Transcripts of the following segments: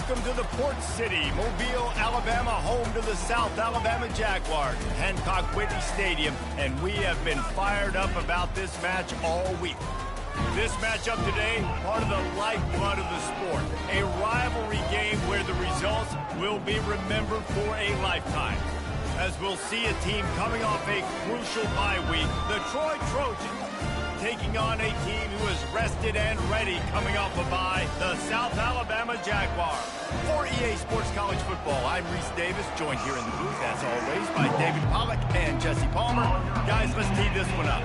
Welcome to the Port City, Mobile, Alabama, home to the South Alabama Jaguars, Hancock Whitney Stadium, and we have been fired up about this match all week. This matchup today, part of the lifeblood of the sport, a rivalry game where the results will be remembered for a lifetime. As we'll see a team coming off a crucial bye week, the Troy Trojans taking on a team who is rested and ready coming off a bye, the South Alabama Jaguars. For EA Sports College Football, I'm Reese Davis, joined here in the booth, as always, by David Pollack and Jesse Palmer. Guys, let's tee this one up.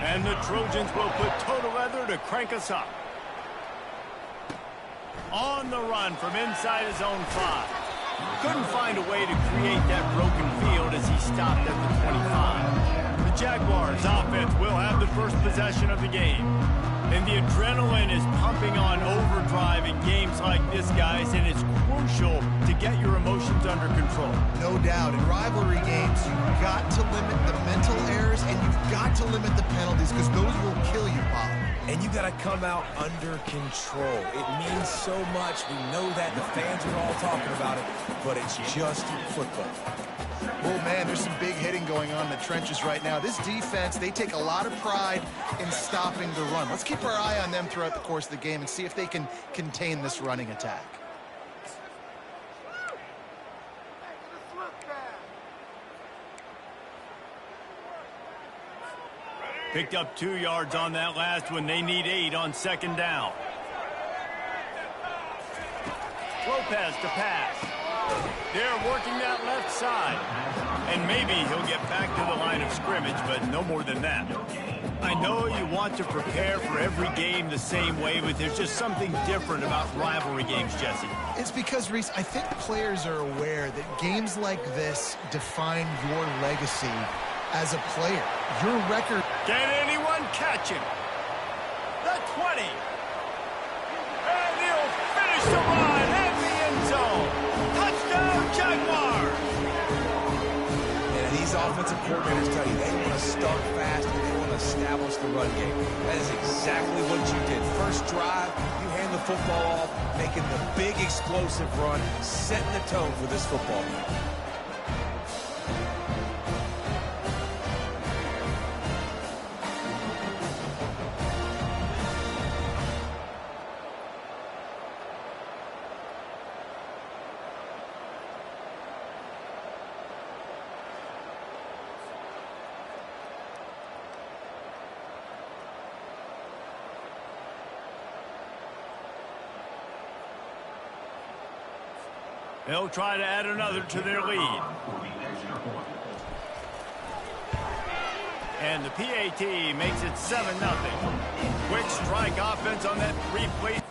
And the Trojans will put toe to leather to crank us up. On the run from inside his own 5. Couldn't find a way to create that broken field as he stopped at the 25. The Jaguars offense will have the first possession of the game. And the adrenaline is pumping on overdrive in games like this, guys, and it's crucial to get your emotions under control. No doubt. In rivalry games, you've got to limit the mental errors and you've got to limit the penalties because those will kill you, Bob. And you got to come out under control. It means so much. We know that. The fans are all talking about it, but it's just football. Oh, man, there's some big hitting going on in the trenches right now. This defense, they take a lot of pride in stopping the run. Let's keep our eye on them throughout the course of the game and see if they can contain this running attack. Picked up 2 yards on that last one. They need 8 on second down. Lopez to pass. They're working that left side. And maybe he'll get back to the line of scrimmage, but no more than that. I know you want to prepare for every game the same way, but there's just something different about rivalry games, Jesse. It's because, Reese, I think players are aware that games like this define your legacy as a player. Your record. Can anyone catch him? The 20. And he'll finish the run in the end zone. Touchdown, Jaguars. And these offensive coordinators tell you they want to start fast and they want to establish the run game. That is exactly what you did. First drive, you hand the football off, making the big explosive run, setting the tone for this football game. They'll try to add another to their lead. And the PAT makes it 7-0. Quick strike offense on that 3-play.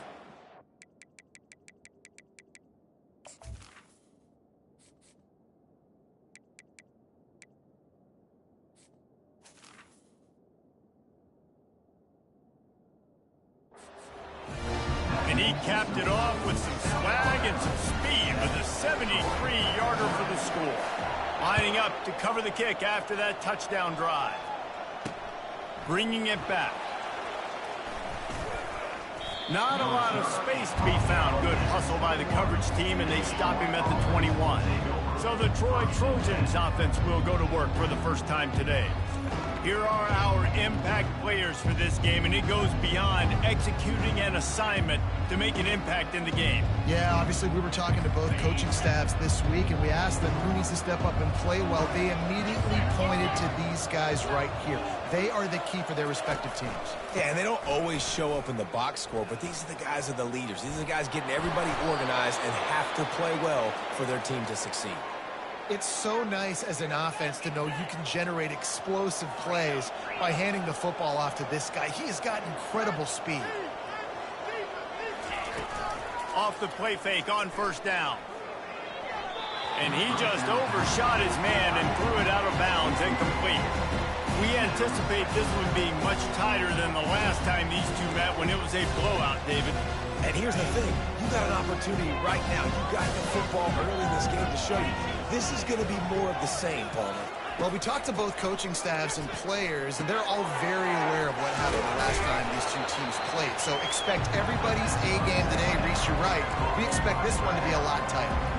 And he capped it off with some swag and some speed with a 73-yarder for the score. Lining up to cover the kick after that touchdown drive. Bringing it back. Not a lot of space to be found. Good hustle by the coverage team, and they stop him at the 21. So the Troy Trojans offense will go to work for the first time today. Here are our impact players for this game, and it goes beyond executing an assignment to make an impact in the game. Yeah, obviously we were talking to both coaching staffs this week, and we asked them who needs to step up and play well. They immediately pointed to these guys right here. They are the key for their respective teams. Yeah, and they don't always show up in the box score, but these are the guys that are the leaders. These are the guys getting everybody organized and have to play well for their team to succeed. It's so nice as an offense to know you can generate explosive plays by handing the football off to this guy. He has got incredible speed. Off the play fake on first down. And he just overshot his man and threw it out of bounds incomplete. We anticipate this one being much tighter than the last time these two met when it was a blowout, David. And here's the thing. You got an opportunity right now. You got the football early in this game to show you. This is going to be more of the same, Palmer. Well, we talked to both coaching staffs and players, and they're all very aware of what happened the last time these two teams played. So expect everybody's A game today. Reese, you're right. We expect this one to be a lot tighter.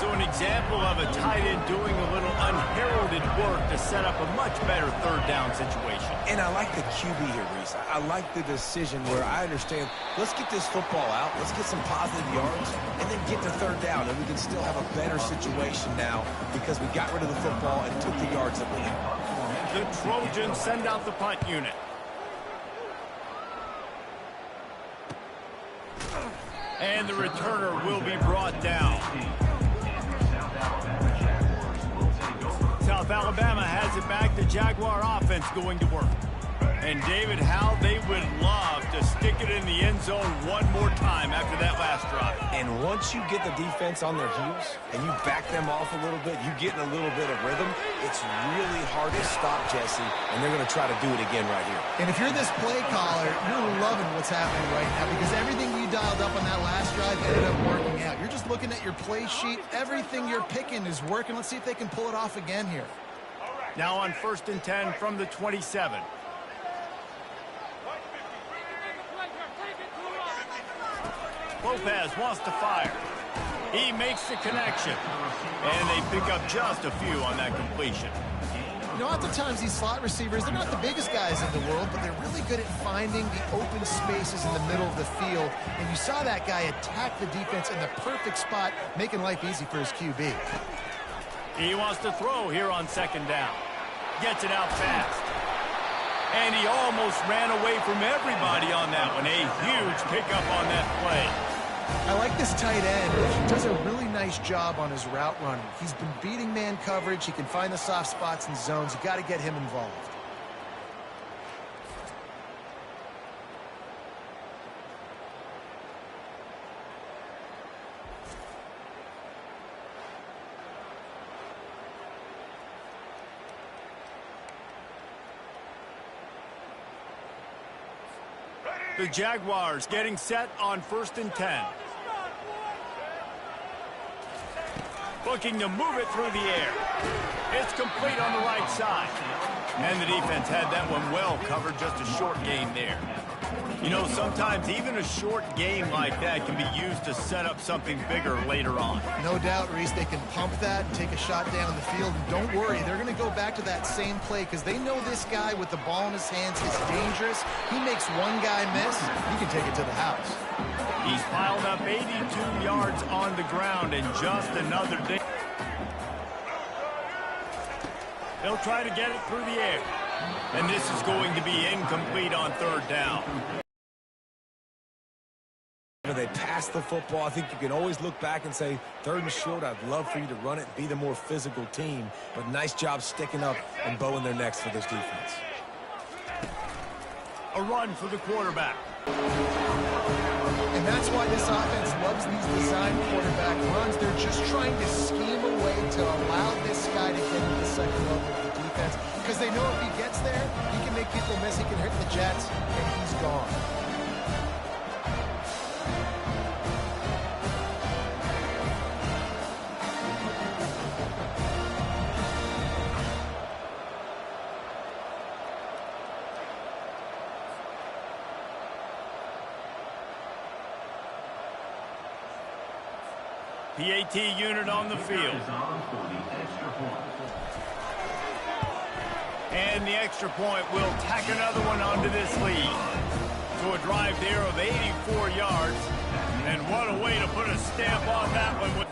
So an example of a tight end doing a little unheralded work to set up a much better third down situation. And I like the QB here, Reese. I like the decision where I understand, let's get this football out, let's get some positive yards, and then get to third down, and we can still have a better situation now because we got rid of the football and took the yards that we had. The Trojans send out the punt unit. And the returner will be brought down. South Alabama has it back. The Jaguar offense going to work. And David, how they would love to stick it in the end zone one more time after that last drive. And once you get the defense on their heels and you back them off a little bit, you get in a little bit of rhythm, it's really hard to stop, Jesse, and they're going to try to do it again right here. And if you're this play caller, you're loving what's happening right now because everything we dialed up on that last drive ended up working out. You're just looking at your play sheet. Everything you're picking is working. Let's see if they can pull it off again here. Now on 1st and 10 from the 27. Lopez wants to fire. He makes the connection. And they pick up just a few on that completion. You know, oftentimes these slot receivers, they're not the biggest guys in the world, but they're really good at finding the open spaces in the middle of the field. And you saw that guy attack the defense in the perfect spot, making life easy for his QB. He wants to throw here on 2nd down. Gets it out fast. And he almost ran away from everybody on that one. A huge pickup on that play. I like this tight end. He does a really nice job on his route running. He's been beating man coverage. He can find the soft spots and zones. You got to get him involved. The Jaguars getting set on 1st and 10. Looking to move it through the air. It's complete on the right side. And the defense had that one well covered, just a short gain there. You know, sometimes even a short game like that can be used to set up something bigger later on. No doubt, Reese, they can pump that and take a shot down the field. And don't worry, they're going to go back to that same play because they know this guy with the ball in his hands is dangerous. He makes one guy miss, he can take it to the house. He's piled up 82 yards on the ground and just another day. They'll try to get it through the air. And this is going to be incomplete on 3rd down. They pass the football. I think you can always look back and say, 3rd and short, I'd love for you to run it and be the more physical team. But nice job sticking up and bowing their necks for this defense. A run for the quarterback. And that's why this offense loves these design quarterback runs. They're just trying to scheme a way to allow this guy to get into the second level of the defense. Because they know if he gets there, he can make people miss, he can hit the Jets, and he's gone. PAT unit on the field. And the extra point will tack another one onto this lead. So a drive there of 84 yards. And what a way to put a stamp on that one.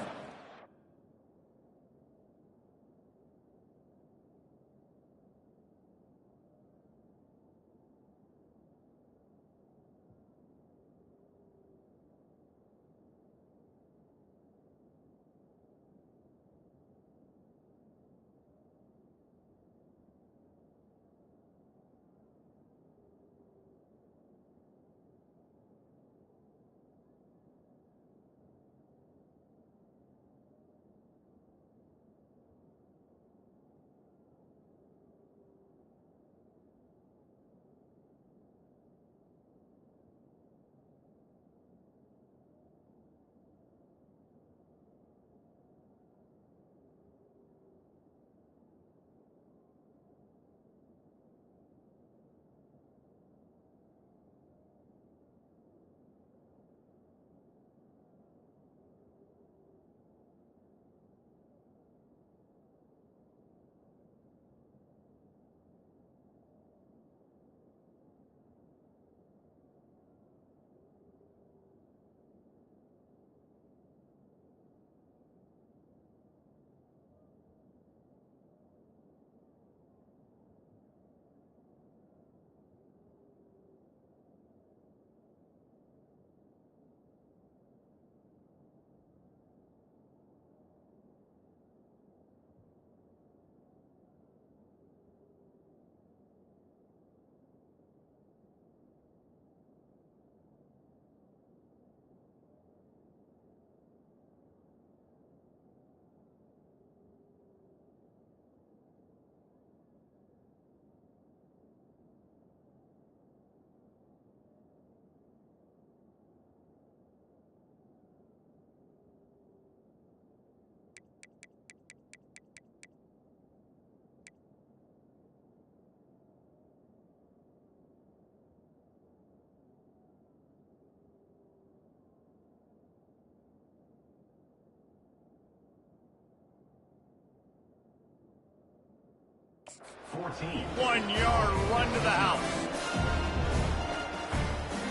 1 yard run to the house.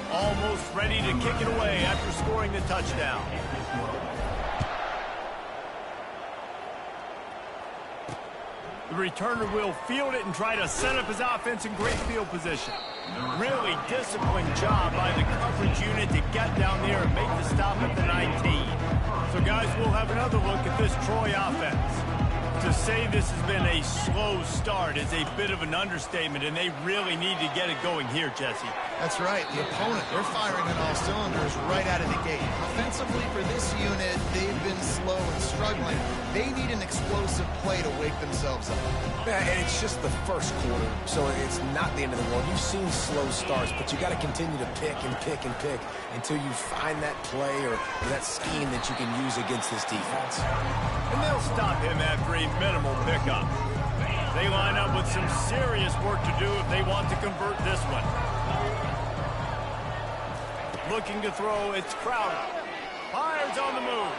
Almost ready to kick it away after scoring the touchdown. The returner will field it and try to set up his offense in great field position. Really disciplined job by the coverage unit to get down there and make the stop at the 19. So, guys, we'll have another look at this Troy offense. To say this has been a slow start is a bit of an understatement, and they really need to get it going here, Jesse. That's right. The opponent, they're firing on all cylinders right out of the gate. Offensively for this unit, they've been slow and struggling. They need an explosive play to wake themselves up. Yeah, and it's just the first quarter, so it's not the end of the world. You've seen slow starts, but you got to continue to pick and pick and pick until you find that play or that scheme that you can use against this defense. And they'll stop him after a minimal pickup. They line up with some serious work to do if they want to convert this one. Looking to throw, it's Crowder. Fires on the move.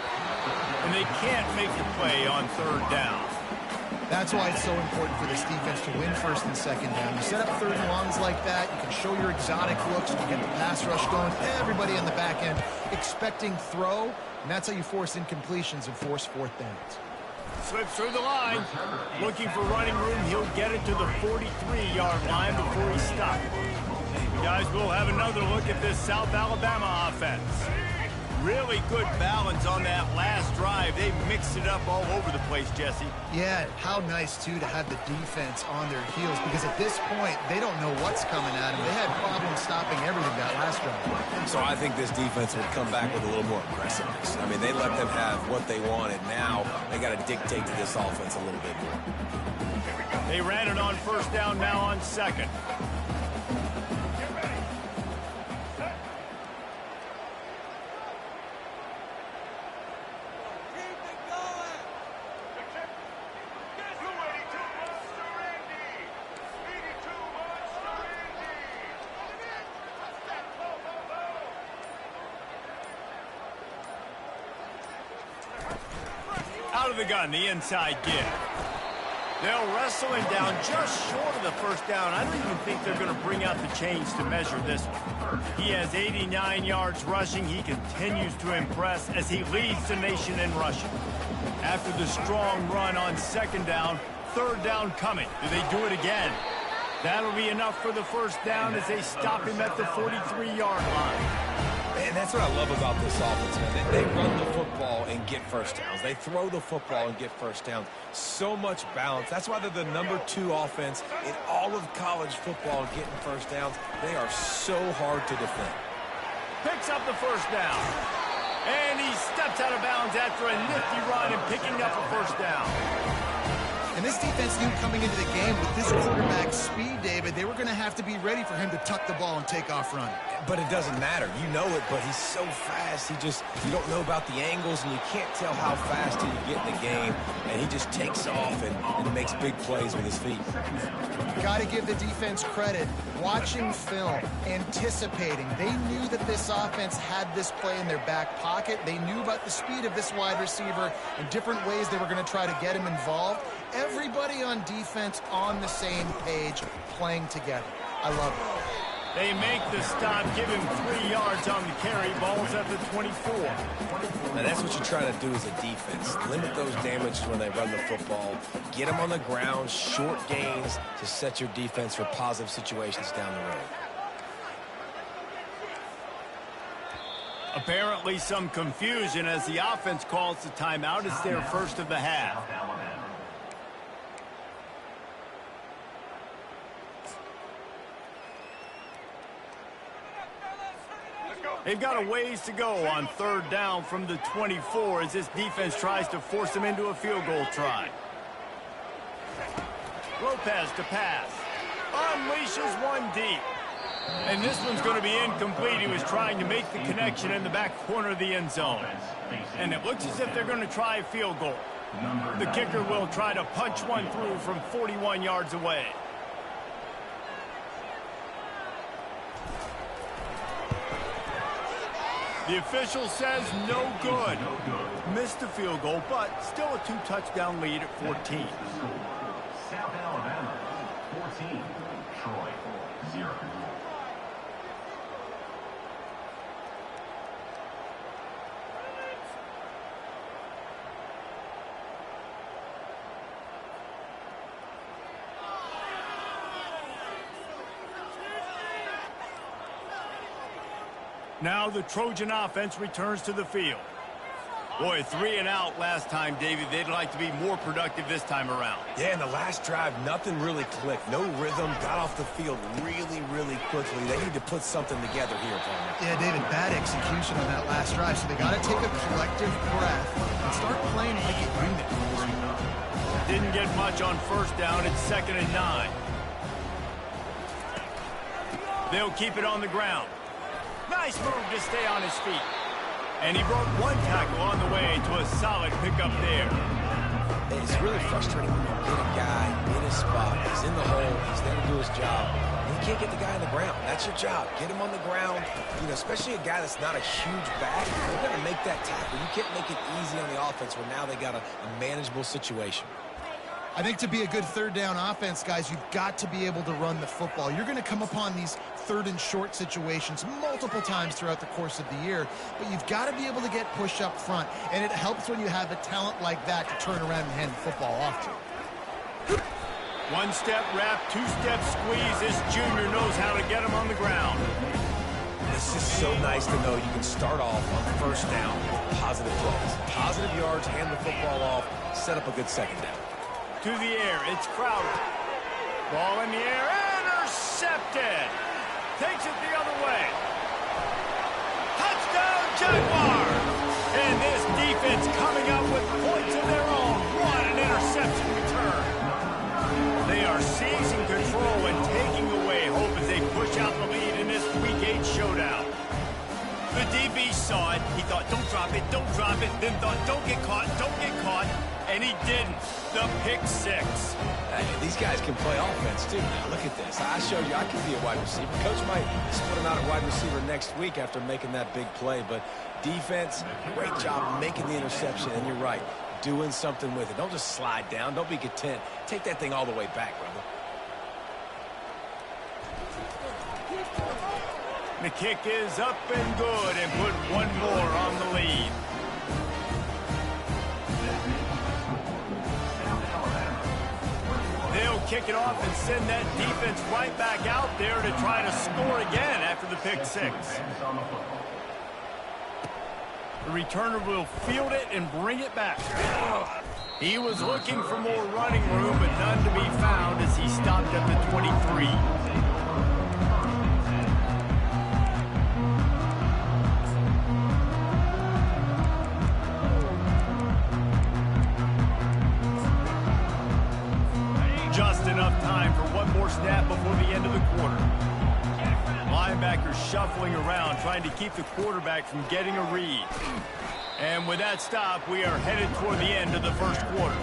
And they can't make the play on third down. That's why it's so important for this defense to win first and second down. You set up third and longs like that, you can show your exotic looks, you can get the pass rush going, everybody in the back end expecting throw, and that's how you force incompletions and force fourth downs. Slips through the line. Looking for running room, he'll get it to the 43-yard line before he's stopped. Guys, we'll have another look at this South Alabama offense. Really good balance on that last drive. They mixed it up all over the place, Jesse. Yeah, how nice, too, to have the defense on their heels, because at this point, they don't know what's coming at them. They had problems stopping everything that last drive. So I think this defense would come back with a little more aggressiveness. I mean, they let them have what they wanted. Now they got to dictate to this offense a little bit more. They ran it on first down, now on second. Out of the gun, the inside give. They'll wrestle him down just short of the first down. I don't even think they're going to bring out the chains to measure this one. He has 89 yards rushing. He continues to impress as he leads the nation in rushing. After the strong run on second down, third down coming. Do they do it again? That'll be enough for the first down as they stop him at the 43-yard line. And that's what I love about this offense, man. They run the football and get first downs. They throw the football and get first downs. So much balance. That's why they're the #2 offense in all of college football getting first downs. They are so hard to defend. Picks up the first down. And he steps out of bounds after a nifty run and picking up a first down. And this defense knew coming into the game with this quarterback's speed, David, they were going to have to be ready for him to tuck the ball and take off running. But it doesn't matter. You know it, but he's so fast. You don't know about the angles, and you can't tell how fast till you get in the game. And he just takes off and makes big plays with his feet. Got to give the defense credit. Watching film, anticipating. They knew that this offense had this play in their back pocket. They knew about the speed of this wide receiver and different ways they were going to try to get him involved. Everybody on defense on the same page, playing together. I love it. They make the stop, give him 3 yards on the carry. Ball's at the 24. Now that's what you try to do as a defense. Limit those damages when they run the football. Get them on the ground, short gains to set your defense for positive situations down the road. Apparently some confusion as the offense calls the timeout. It's their first of the half. They've got a ways to go on third down from the 24 as this defense tries to force them into a field goal try. Lopez to pass. Unleashes one deep. And this one's going to be incomplete. He was trying to make the connection in the back corner of the end zone. And it looks as if they're going to try a field goal. The kicker will try to punch one through from 41 yards away. The official says no good. Missed the field goal, but still a 2-touchdown lead at 14. 14, Troy, 0. Now the Trojan offense returns to the field. Boy, 3 and out last time, David. They'd like to be more productive this time around. Yeah, in the last drive, nothing really clicked. No rhythm, got off the field really, really quickly. They need to put something together here, Palmer. Yeah, David, bad execution on that last drive, so they got to take a collective breath and start playing like a unit. Didn't get much on first down. It's 2nd and 9. They'll keep it on the ground. Nice move to stay on his feet. And he broke 1 tackle on the way to a solid pickup there. It's really frustrating when you get a guy in his spot. He's in the hole. He's there to do his job. And you can't get the guy on the ground. That's your job. Get him on the ground. You know, especially a guy that's not a huge back. They're going to make that tackle. You can't make it easy on the offense where now they got a manageable situation. I think to be a good third down offense, guys, you've got to be able to run the football. You're going to come upon these 3rd and short situations multiple times throughout the course of the year, but you've got to be able to get push up front, and it helps when you have a talent like that to turn around and hand the football off to. 1-step wrap, 2-step squeeze. This junior knows how to get him on the ground. This is so nice to know you can start off on first down with positive plays. Positive yards, hand the football off, set up a good second down. To the air, it's Crowder. Ball in the air, intercepted. Takes it the other way. Touchdown, Jaguars! And this defense coming up with points of their own. What an interception return. They are seizing control and taking away hope as they push out the lead in this Week 8 showdown. The DB saw it. He thought, don't drop it, don't drop it. Then thought, don't get caught, don't get caught. And he didn't. The pick 6. Hey, these guys can play offense, too. Now, look at this. I showed you I can be a wide receiver. Coach might split him out at wide receiver next week after making that big play. But defense, great job making the interception. And you're right, doing something with it. Don't just slide down. Don't be content. Take that thing all the way back, brother. The kick is up and good and put 1 more on the lead. They'll kick it off and send that defense right back out there to try to score again after the pick 6. The returner will field it and bring it back. He was looking for more running room, but none to be found as he stopped at the 23. Just enough time for 1 more snap before the end of the quarter. Linebackers shuffling around, trying to keep the quarterback from getting a read. And with that stop, we are headed toward the end of the first quarter.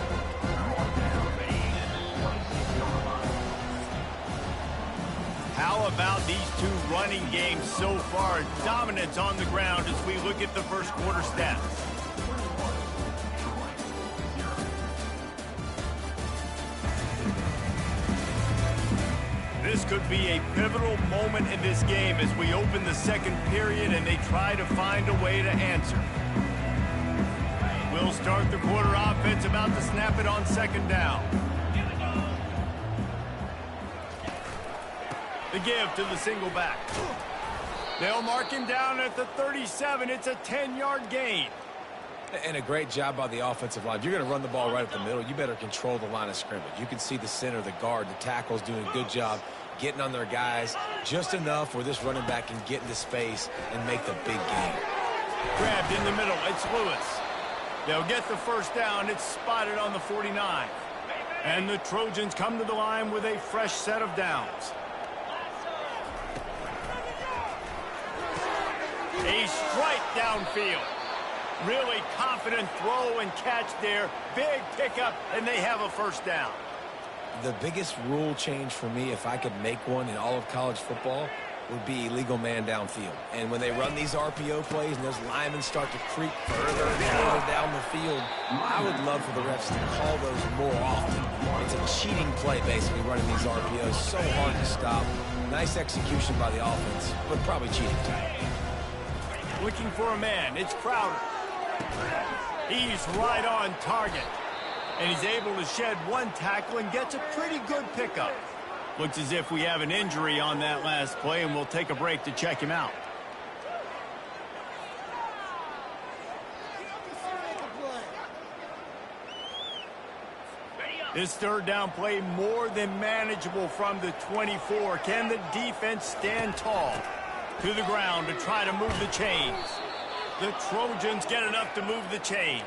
How about these 2 running games so far? Dominance on the ground as we look at the first quarter stats. This could be a pivotal moment in this game as we open the second period and they try to find a way to answer. We'll start the quarter offense, about to snap it on 2nd down. The give to the single back. They'll mark him down at the 37. It's a 10-yard gain. And a great job by the offensive line. If you're going to run the ball right up the middle, you better control the line of scrimmage. You can see the center, the guard, the tackles doing a good job getting on their guys just enough where this running back can get into space and make the big gain. Grabbed in the middle. It's Lewis. They'll get the first down. It's spotted on the 49. And the Trojans come to the line with a fresh set of downs. A strike downfield. Really confident throw and catch there. Big pickup, and they have a first down. The biggest rule change for me, if I could make one in all of college football, would be legal man downfield. And when they run these RPO plays and those linemen start to creep further and further down the field, I would love for the refs to call those more often. It's a cheating play, basically, running these RPOs. So hard to stop. Nice execution by the offense, but probably cheating too. Looking for a man. It's Crowder. He's right on target. And he's able to shed one tackle and gets a pretty good pickup. Looks as if we have an injury on that last play, and we'll take a break to check him out. This third down play more than manageable from the 24. Can the defense stand tall? To the ground to try to move the chains. The Trojans get enough to move the chains.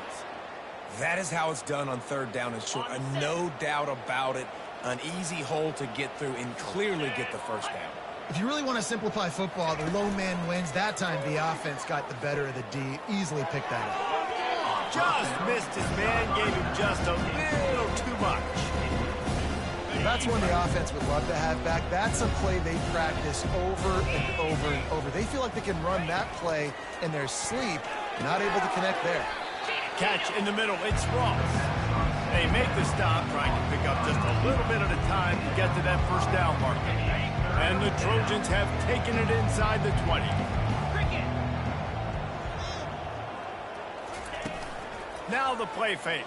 That is how it's done on third down and short. No doubt about it. An easy hole to get through and clearly get the first down. If you really want to simplify football, the low man wins. That time the offense got the better of the D. Easily picked that up. Just missed his man, gave him just a little too much. That's one the offense would love to have back. That's a play they practice over and over and over. They feel like they can run that play in their sleep, not able to connect there. Catch in the middle, it's Ross. They make the stop, trying to pick up just a little bit at a time to get to that first down marker. And the Trojans have taken it inside the 20. Now the play fake.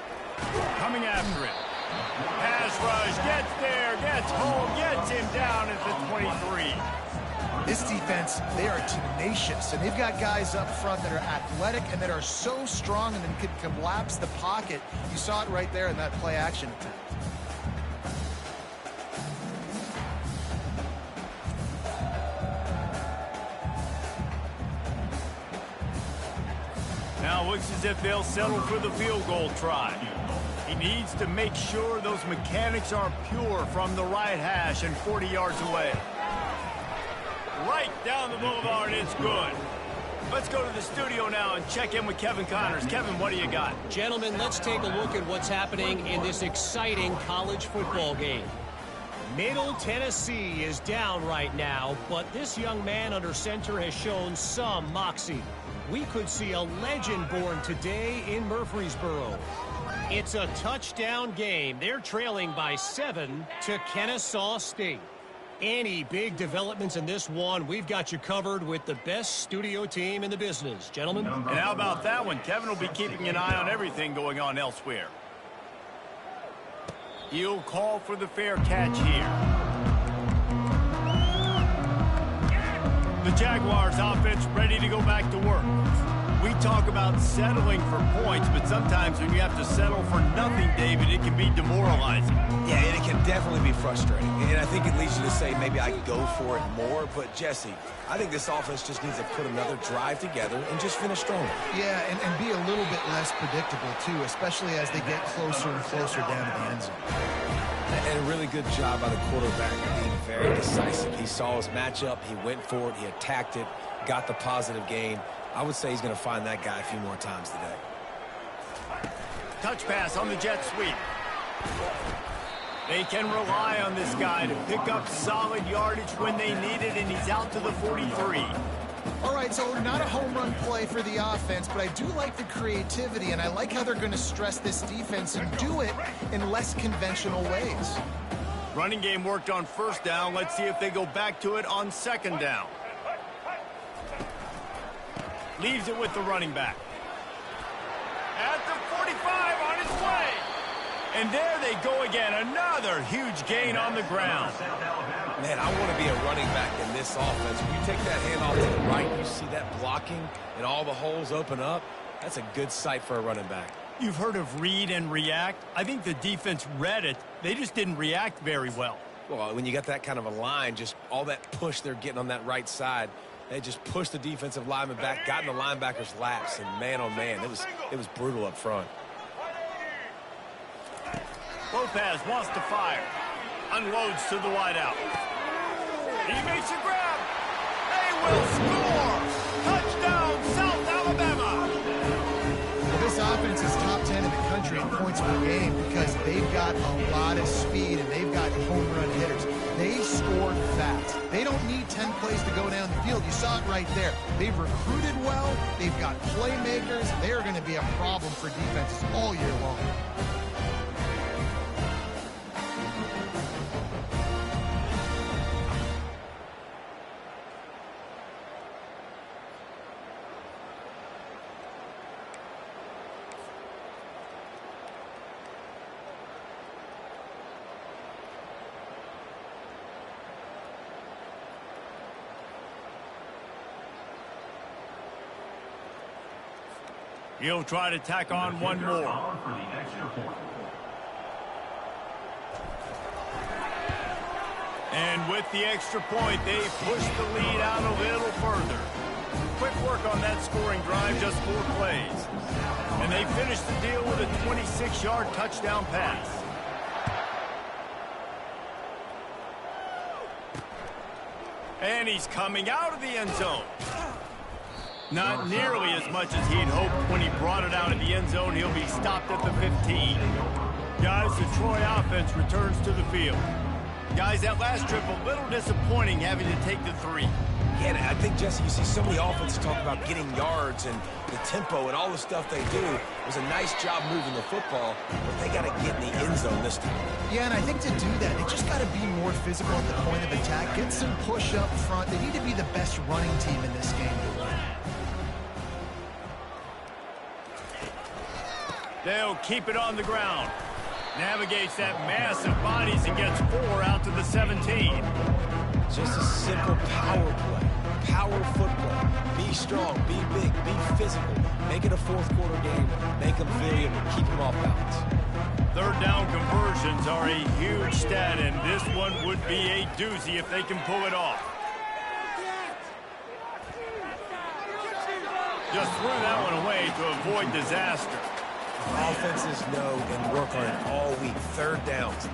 Coming after it. Pass rush, gets there, gets home, gets him down at the 23. This defense, they are tenacious, and they've got guys up front that are athletic and that are so strong and then can collapse the pocket. You saw it right there in that play action attempt. Now looks as if they'll settle for the field goal try. He needs to make sure those mechanics are pure from the right hash and 40 yards away. Right down the boulevard, it's good. Let's go to the studio now and check in with Kevin Connors. Kevin, what do you got? Gentlemen, let's take a look at what's happening in this exciting college football game. Middle Tennessee is down right now, but this young man under center has shown some moxie. We could see a legend born today in Murfreesboro. It's a touchdown game. They're trailing by 7 to Kennesaw State. Any big developments in this one, we've got you covered with the best studio team in the business. Gentlemen? And how about that one? Kevin will be keeping an eye on everything going on elsewhere. He'll call for the fair catch here. The Jaguars offense ready to go back to work. We talk about settling for points, but sometimes when you have to settle for nothing, David, it can be demoralizing. Yeah, and it can definitely be frustrating. And I think it leads you to say maybe I could go for it more. But, Jesse, I think this offense just needs to put another drive together and just finish stronger. Yeah, and be a little bit less predictable, too, especially as they get closer and closer down to the end zone. And a really good job by the quarterback being very decisive. He saw his matchup, he went for it, he attacked it, got the positive gain. I would say he's going to find that guy a few more times today. Touch pass on the jet sweep. They can rely on this guy to pick up solid yardage when they need it, and he's out to the 43. All right, so not a home run play for the offense, but I do like the creativity, and I like how they're going to stress this defense and do it in less conventional ways. Running game worked on first down. Let's see if they go back to it on second down. Leaves it with the running back. At the 45 on his way. And there they go again. Another huge gain on the ground. Man, I want to be a running back in this offense. When you take that handoff to the right, you see that blocking and all the holes open up. That's a good sight for a running back. You've heard of read and react. I think the defense read it. They just didn't react very well. Well, when you got that kind of a line, just all that push they're getting on that right side, they just pushed the defensive lineman back, got in the linebacker's laps, and man, oh man, it was brutal up front. Lopez wants to fire. Unloads to the wideout. He makes a grab. They will score. Touchdown, South Alabama. Well, this offense is top 10 in the country in points per game because they've got a lot of speed and they've got home run hitters. They scored fast. They don't need 10 plays to go field. You saw it right there. They've recruited well. They've got playmakers. They're going to be a problem for defenses all year long. He'll try to tack on one more. And with the extra point, they push the lead out a little further. Quick work on that scoring drive, just 4 plays. And they finish the deal with a 26-yard touchdown pass. And he's coming out of the end zone. Not nearly as much as he'd hoped when he brought it out of the end zone. He'll be stopped at the 15. Guys, the Troy offense returns to the field. Guys, that last trip a little disappointing having to take the 3. Yeah, I think, Jesse, you see so many offenses talk about getting yards and the tempo and all the stuff they do. It was a nice job moving the football, but they got to get in the end zone this time. Yeah, and I think to do that, they just got to be more physical at the point of attack. Get some push up front. They need to be the best running team in this game to win. They'll keep it on the ground. Navigates that mass of bodies and gets 4 out to the 17. Just a simple power play. Power football. Be strong, be big, be physical. Make it a fourth-quarter game. Make them feel you, keep them off balance. Third down conversions are a huge stat, and this one would be a doozy if they can pull it off. Just threw that one away to avoid disaster. Offenses know and work on it all week. Third downs,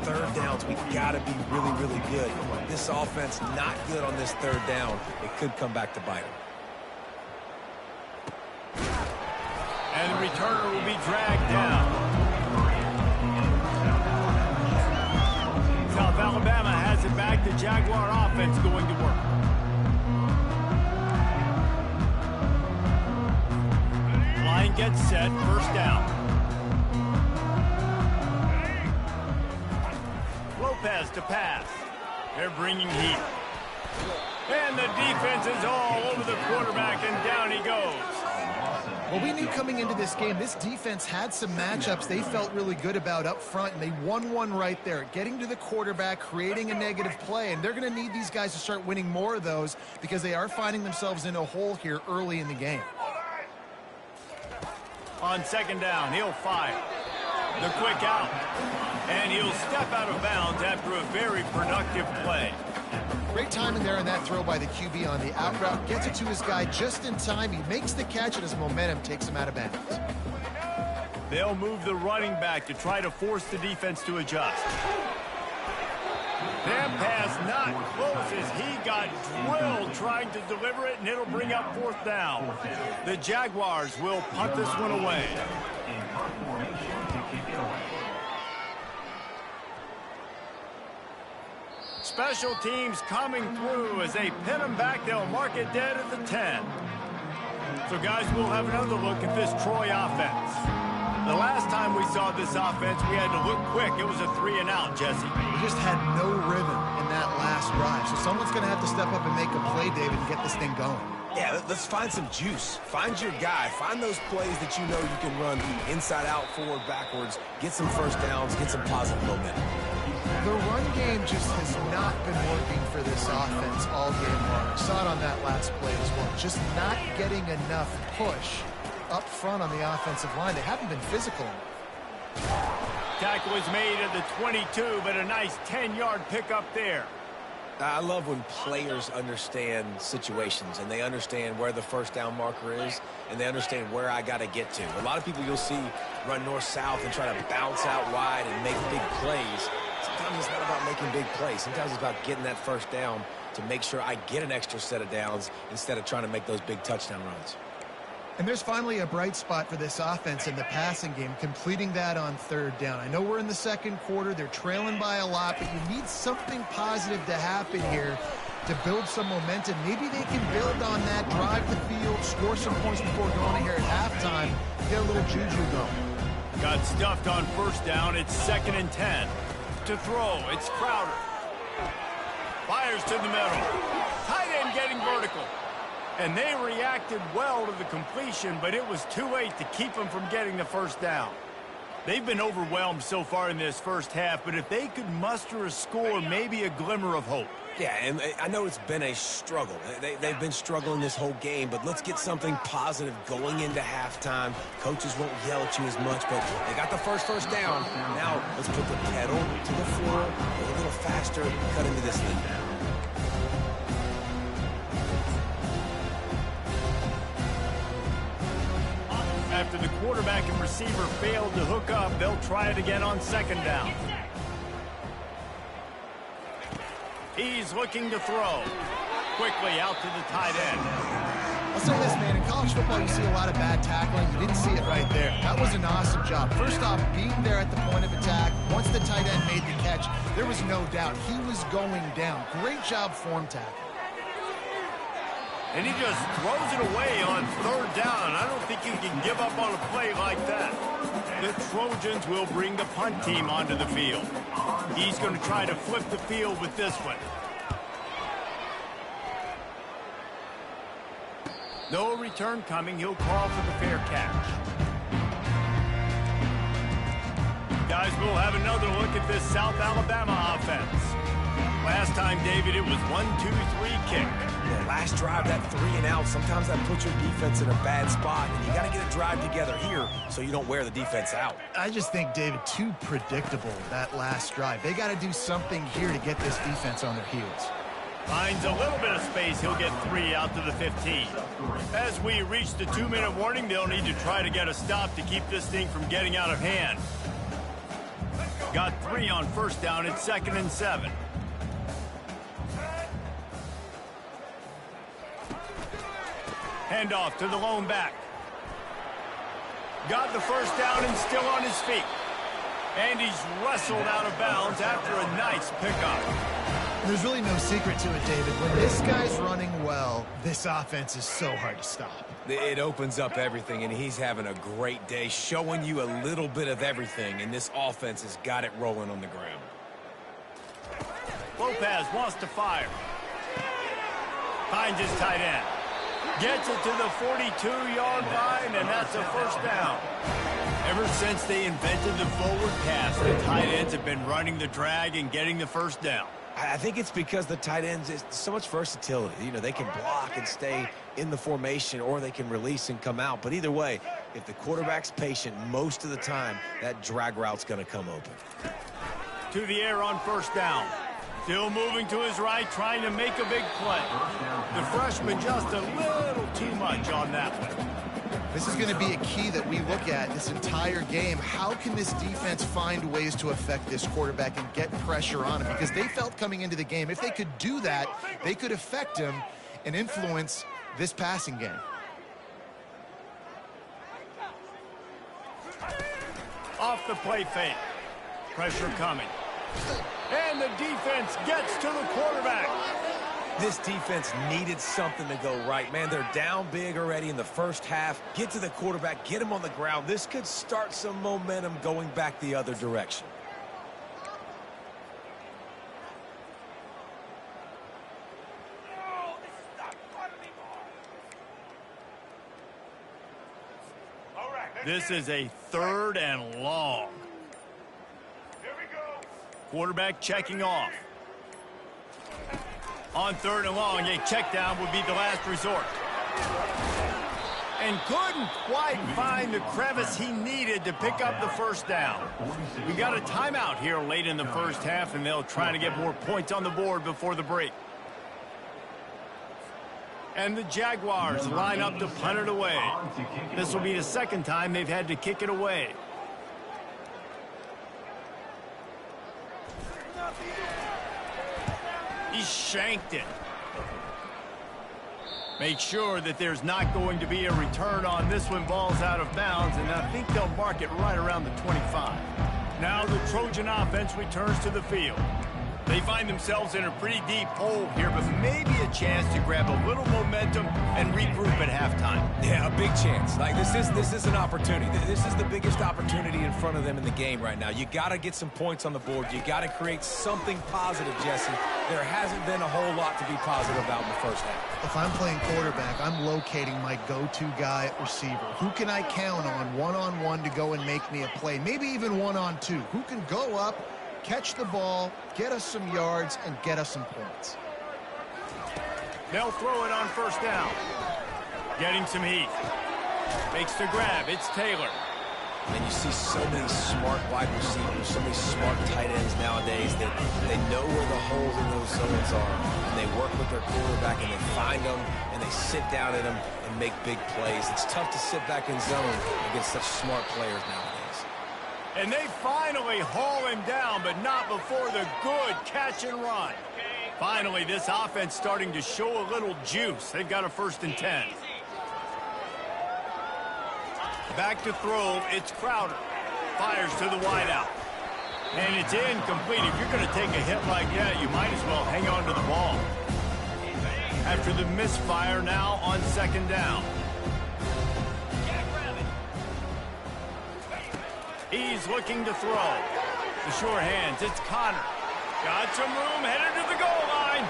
we got to be really, really good. This offense not good on this third down. It could come back to bite them. And the returner will be dragged down. South Alabama has it back. The Jaguar offense going to work. Line gets set. First down. Lopez to pass. They're bringing heat. And the defense is all over the quarterback, and down he goes. Well, we knew coming into this game, this defense had some matchups they felt really good about up front, and they won one right there. Getting to the quarterback, creating a negative play, and they're going to need these guys to start winning more of those because they are finding themselves in a hole here early in the game. On second down, he'll fire. The quick out. And he'll step out of bounds after a very productive play. Great timing there on that throw by the QB on the out route. Gets it to his guy just in time. He makes the catch, and his momentum takes him out of bounds. They'll move the running back to try to force the defense to adjust. That pass not close as he got drilled trying to deliver it, and it'll bring up fourth down. The Jaguars will punt this one away. Special teams coming through as they pin them back. They'll mark it dead at the 10. So, guys, we'll have another look at this Troy offense. The last time we saw this offense, we had to look quick. It was a 3-and-out, Jesse. We just had no rhythm in that last drive. So someone's going to have to step up and make a play, David, and get this thing going. Yeah, let's find some juice. Find your guy. Find those plays that you know you can run inside out, forward, backwards. Get some first downs. Get some positive momentum. The run game just has not been working for this offense all game long. We saw it on that last play as well. Just not getting enough push up front on the offensive line. They haven't been physical enough. Tackle was made at the 22, but a nice 10-yard pickup there. I love when players understand situations and they understand where the first down marker is and they understand where I got to get to. A lot of people you'll see run north-south and try to bounce out wide and make big plays. Sometimes it's not about making big plays. Sometimes it's about getting that first down to make sure I get an extra set of downs instead of trying to make those big touchdown runs. And there's finally a bright spot for this offense in the passing game, completing that on third down. I know we're in the second quarter. They're trailing by a lot, but you need something positive to happen here to build some momentum. Maybe they can build on that, drive the field, score some points before going here at halftime, get a little juju going. Got stuffed on first down. It's 2nd and 10. To throw, it's Crowder. Fires to the middle. Tight end getting vertical. And they reacted well to the completion, but it was too late to keep them from getting the first down. They've been overwhelmed so far in this first half, but if they could muster a score, maybe a glimmer of hope. Yeah, and I know it's been a struggle. They've been struggling this whole game, but let's get something positive going into halftime. Coaches won't yell at you as much, but they got the first down. Now let's put the pedal to the floor, go a little faster, cut into this thing. After the quarterback and receiver failed to hook up, they'll try it again on 2nd down. He's looking to throw. Quickly out to the tight end. I'll say this, man. In college football, you see a lot of bad tackling. You didn't see it right there. That was an awesome job. First off, being there at the point of attack. Once the tight end made the catch, there was no doubt he was going down. Great job form tackle. And he just throws it away on 3rd down. I don't think you can give up on a play like that. The Trojans will bring the punt team onto the field. He's going to try to flip the field with this one. No return coming. He'll call for the fair catch. Guys, we'll have another look at this South Alabama offense. Last time, David, it was 1-2-3 kick. Yeah, last drive, that 3 and out, sometimes that puts your defense in a bad spot, and you got to get a drive together here so you don't wear the defense out. I just think, David, too predictable, that last drive. They got to do something here to get this defense on their heels. Finds a little bit of space. He'll get 3 out to the 15. As we reach the 2-minute warning, they'll need to try to get a stop to keep this thing from getting out of hand. Got 3 on first down. It's 2nd and 7. Handoff to the lone back. Got the first down and still on his feet. And he's wrestled out of bounds after a nice pickup. There's really no secret to it, David. When this guy's running well, this offense is so hard to stop. It opens up everything, and he's having a great day, showing you a little bit of everything, and this offense has got it rolling on the ground. Lopez wants to fire. Finds his tight end. Gets it to the 42-yard line, and that's a first down. Ever since they invented the forward pass, the tight ends have been running the drag and getting the first down. I think it's because the tight ends is so much versatility. You know, they can block and stay in the formation, or they can release and come out. But either way, if the quarterback's patient most of the time, that drag route's going to come open. To the air on first down. Still moving to his right, trying to make a big play. The freshman just a little too much on that one. This is going to be a key that we look at this entire game. How can this defense find ways to affect this quarterback and get pressure on him? Because they felt coming into the game, if they could do that, they could affect him and influence this passing game. Off the play fake. Pressure coming. And the defense gets to the quarterback. This defense needed something to go right. Man, they're down big already in the first half. Get to the quarterback, get him on the ground. This could start some momentum going back the other direction. This is a 3rd and long. Quarterback checking off. On 3rd and long, a check down would be the last resort. And couldn't quite find the crevice he needed to pick up the first down. We got a timeout here late in the first half, and they'll try to get more points on the board before the break. And the Jaguars line up to punt it away. This will be the 2nd time they've had to kick it away. He shanked it. Make sure that there's not going to be a return on this one. Ball's out of bounds, and I think they'll mark it right around the 25. Now the Trojan offense returns to the field. They find themselves in a pretty deep hole here, but maybe a chance to grab a little momentum and regroup at halftime. Yeah, a big chance. Like, this is an opportunity. This is the biggest opportunity in front of them in the game right now. You got to get some points on the board. You got to create something positive, Jesse. There hasn't been a whole lot to be positive about in the first half. If I'm playing quarterback, I'm locating my go-to guy at receiver. Who can I count on one-on-one to go and make me a play? Maybe even one-on-two. Who can go up, catch the ball, get us some yards, and get us some points. They'll throw it on first down. Getting some heat. Makes the grab. It's Taylor. And you see so many smart wide receivers, so many smart tight ends nowadays that they know where the holes in those zones are. And they work with their quarterback and they find them and they sit down at them and make big plays. It's tough to sit back in zone against such smart players nowadays. And they finally haul him down, but not before the good catch and run. Finally, this offense starting to show a little juice. They've got a 1st and 10. Back to throw, it's Crowder. Fires to the wideout. And it's incomplete. If you're going to take a hit like that, you might as well hang on to the ball. After the misfire, now on 2nd down. He's looking to throw. The sure hands, it's Connor. Got some room, headed to the goal line.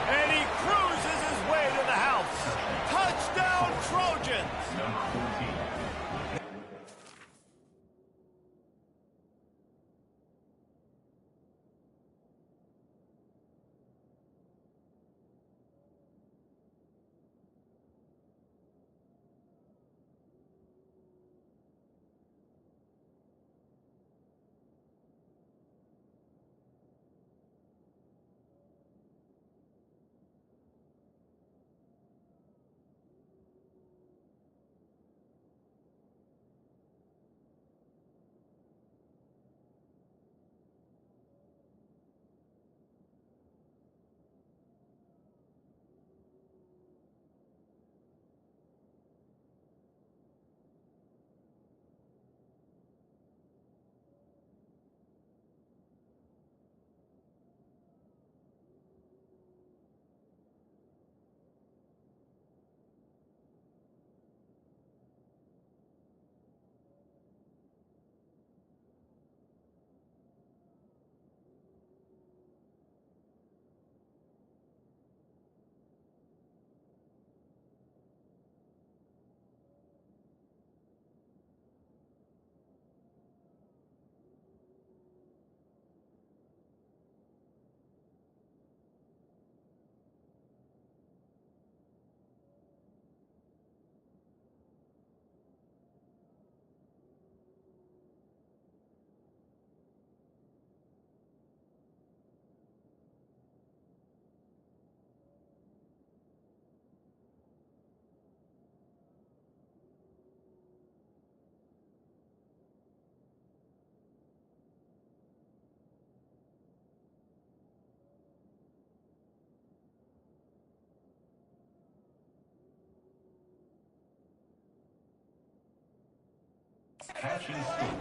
And he cruises his way to the house. Touchdown, Trojans! Number 14.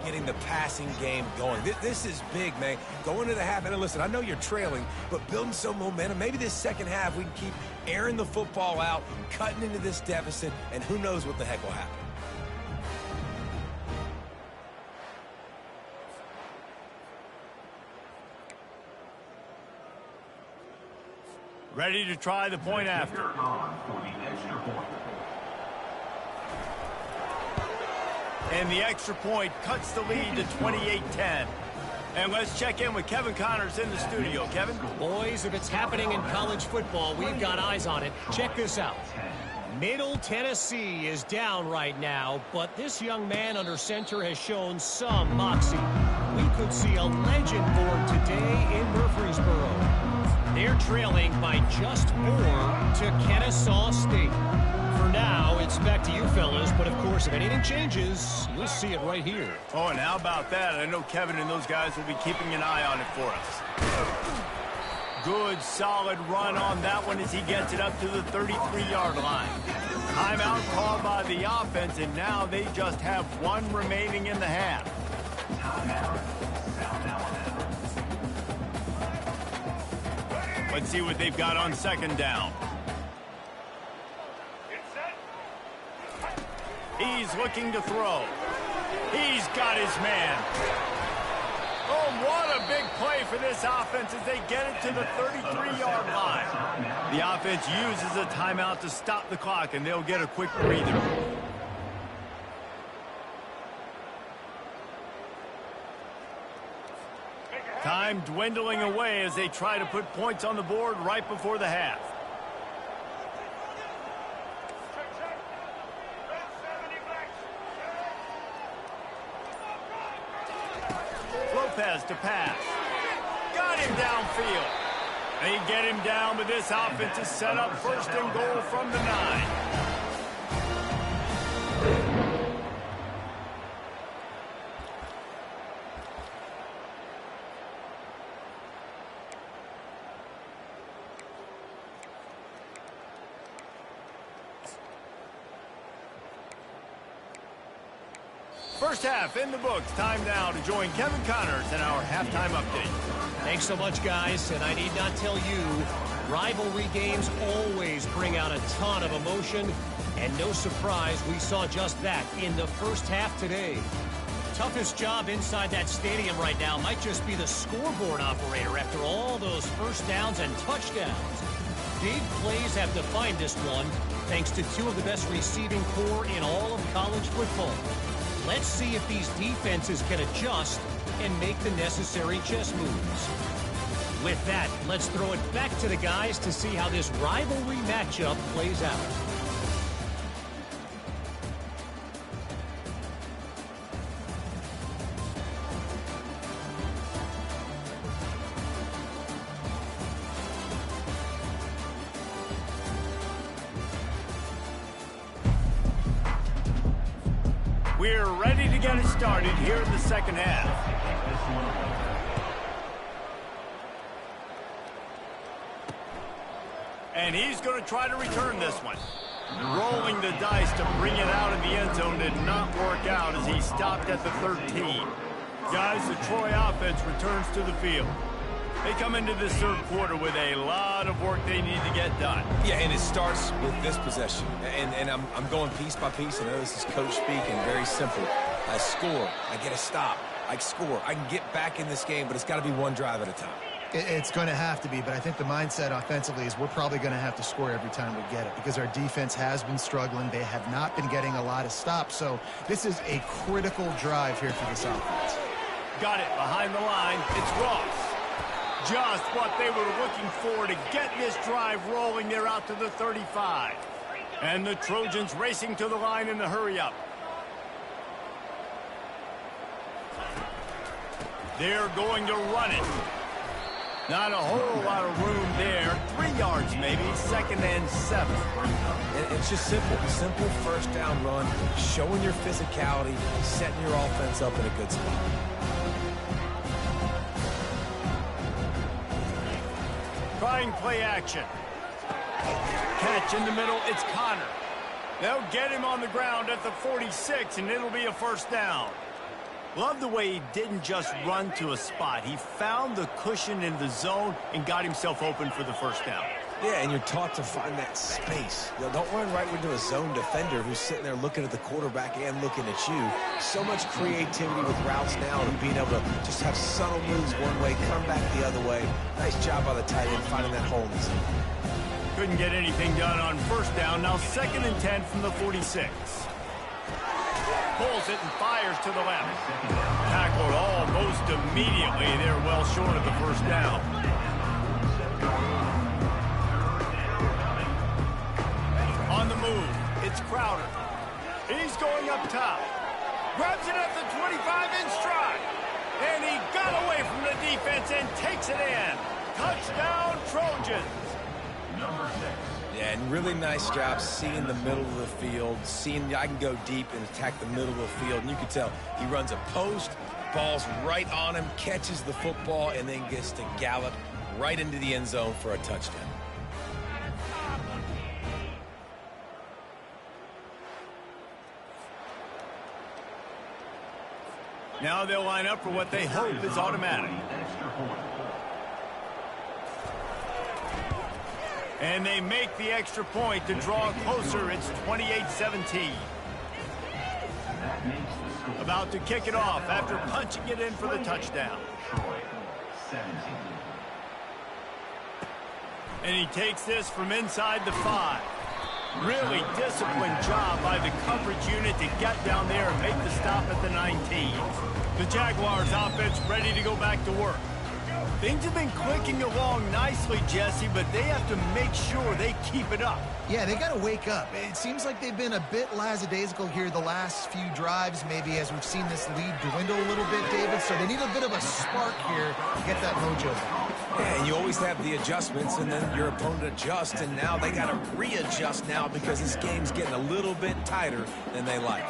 Getting the passing game going. This is big, man. Going to the half, and listen, I know you're trailing, but building some momentum. Maybe this second half we can keep airing the football out, cutting into this deficit, and who knows what the heck will happen. Ready to try the point after. On for the extra point. And the extra point cuts the lead to 28-10. And let's check in with Kevin Connors in the studio. Kevin? Boys, if it's happening in college football, we've got eyes on it. Check this out. Middle Tennessee is down right now, but this young man under center has shown some moxie. We could see a legend born today in Murfreesboro. They're trailing by just 4 to Kennesaw State. For now, it's back to you fellas, but of course, if anything changes, you'll see it right here. Oh, and how about that? I know Kevin and those guys will be keeping an eye on it for us. Good, solid run on that one as he gets it up to the 33-yard line. Timeout called by the offense, and now they just have 1 remaining in the half. Let's see what they've got on second down. He's looking to throw. He's got his man. Oh, what a big play for this offense as they get it to the 33-yard line. The offense uses a timeout to stop the clock, and they'll get a quick breather. Time dwindling away as they try to put points on the board right before the half. Lopez to pass. Got him downfield. They get him down, but this offense is set up first and goal from the 9. First half in the books. Time now to join Kevin Connors in our halftime update. Thanks so much, guys. And I need not tell you, rivalry games always bring out a ton of emotion. And no surprise, we saw just that in the first half today. Toughest job inside that stadium right now might just be the scoreboard operator after all those first downs and touchdowns. Big plays have defined this one, thanks to two of the best receiving corps in all of college football. Let's see if these defenses can adjust and make the necessary chess moves. With that, let's throw it back to the guys to see how this rivalry matchup plays out. We're ready to get it started here in the second half. And he's going to try to return this one. Rolling the dice to bring it out in the end zone did not work out as he stopped at the 13. Guys, the Troy offense returns to the field. They come into this third quarter with a lot of work they need to get done. Yeah, and it starts with this possession. And I'm going piece by piece. I know this is coach speak and very simple. I score. I get a stop. I score. I can get back in this game, but it's got to be one drive at a time. It's going to have to be, but I think the mindset offensively is we're probably going to have to score every time we get it because our defense has been struggling. They have not been getting a lot of stops, so this is a critical drive here for this offense. Got it behind the line. It's Ross. Just what they were looking for to get this drive rolling. They're out to the 35. And the Trojans racing to the line in the hurry-up. They're going to run it. Not a whole lot of room there. 3 yards maybe, 2nd and 7. And it's just simple. Simple first down run, showing your physicality, setting your offense up in a good spot. Trying play action. Catch in the middle, it's Connor. They'll get him on the ground at the 46, and it'll be a first down. Love the way he didn't just run to a spot. He found the cushion in the zone and got himself open for the first down. Yeah, and you're taught to find that space. You know, don't run right into a zone defender who's sitting there looking at the quarterback and looking at you. So much creativity with routes now and being able to just have subtle moves one way, come back the other way. Nice job by the tight end finding that hole in the zone. Couldn't get anything done on first down. Now 2nd and 10 from the 46. Pulls it and fires to the left. Tackled almost immediately. They're well short of the first down. On the move, it's Crowder. He's going up top. Grabs it at the 25 in stride. And he got away from the defense and takes it in. Touchdown, Trojans. Number 6. Yeah, and really nice job seeing the middle of the field, seeing I can go deep and attack the middle of the field. And you can tell he runs a post, ball's right on him, catches the football, and then gets to gallop right into the end zone for a touchdown. Now they'll line up for what they hope is automatic. And they make the extra point to draw closer. It's 28-17. About to kick it off after punching it in for the touchdown. And he takes this from inside the 5. Really disciplined job by the coverage unit to get down there and make the stop at the 19. The Jaguars offense ready to go back to work. Things have been clicking along nicely, Jesse, but they have to make sure they keep it up. Yeah, they got to wake up. It seems like they've been a bit lackadaisical here the last few drives, maybe as we've seen this lead dwindle a little bit, David. So they need a bit of a spark here to get that mojo back. Yeah, and you always have the adjustments, and then your opponent adjusts, and now they got to readjust now because this game's getting a little bit tighter than they like.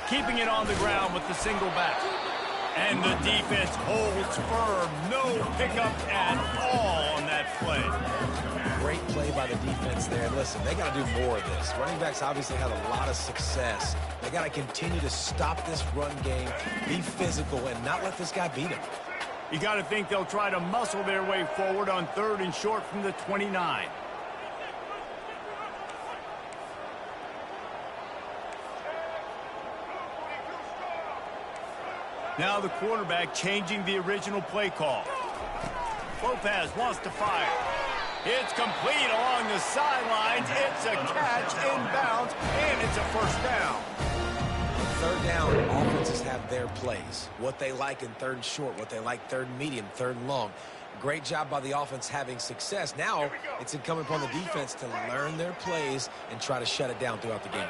Keeping it on the ground with the single back. And the defense holds firm. No pickup at all on that play. Great play by the defense there. Listen, they got to do more of this. Running backs obviously had a lot of success. They got to continue to stop this run game, be physical, and not let this guy beat them. You got to think they'll try to muscle their way forward on 3rd and short from the 29. Now the quarterback changing the original play call. Lopez wants to fire. It's complete along the sidelines. It's a catch inbounds, and it's a first down. 3rd down, offenses have their plays. What they like in 3rd and short, what they like 3rd and medium, 3rd and long. Great job by the offense having success. Now it's incumbent upon the defense to learn their plays and try to shut it down throughout the game.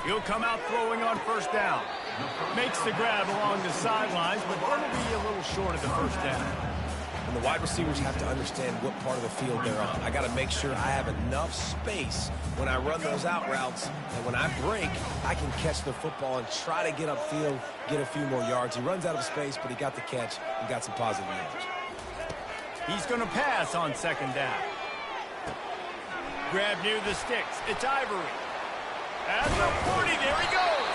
He'll come out throwing on 1st down. Makes the grab along the sidelines, but that'll be a little short of the 1st down. And the wide receivers have to understand what part of the field they're on. I got to make sure I have enough space when I run those out routes, and when I break, I can catch the football and try to get upfield, get a few more yards. He runs out of space, but he got the catch and got some positive yards. He's going to pass on 2nd down. Grab near the sticks. It's Ivory. At the 40, there he goes.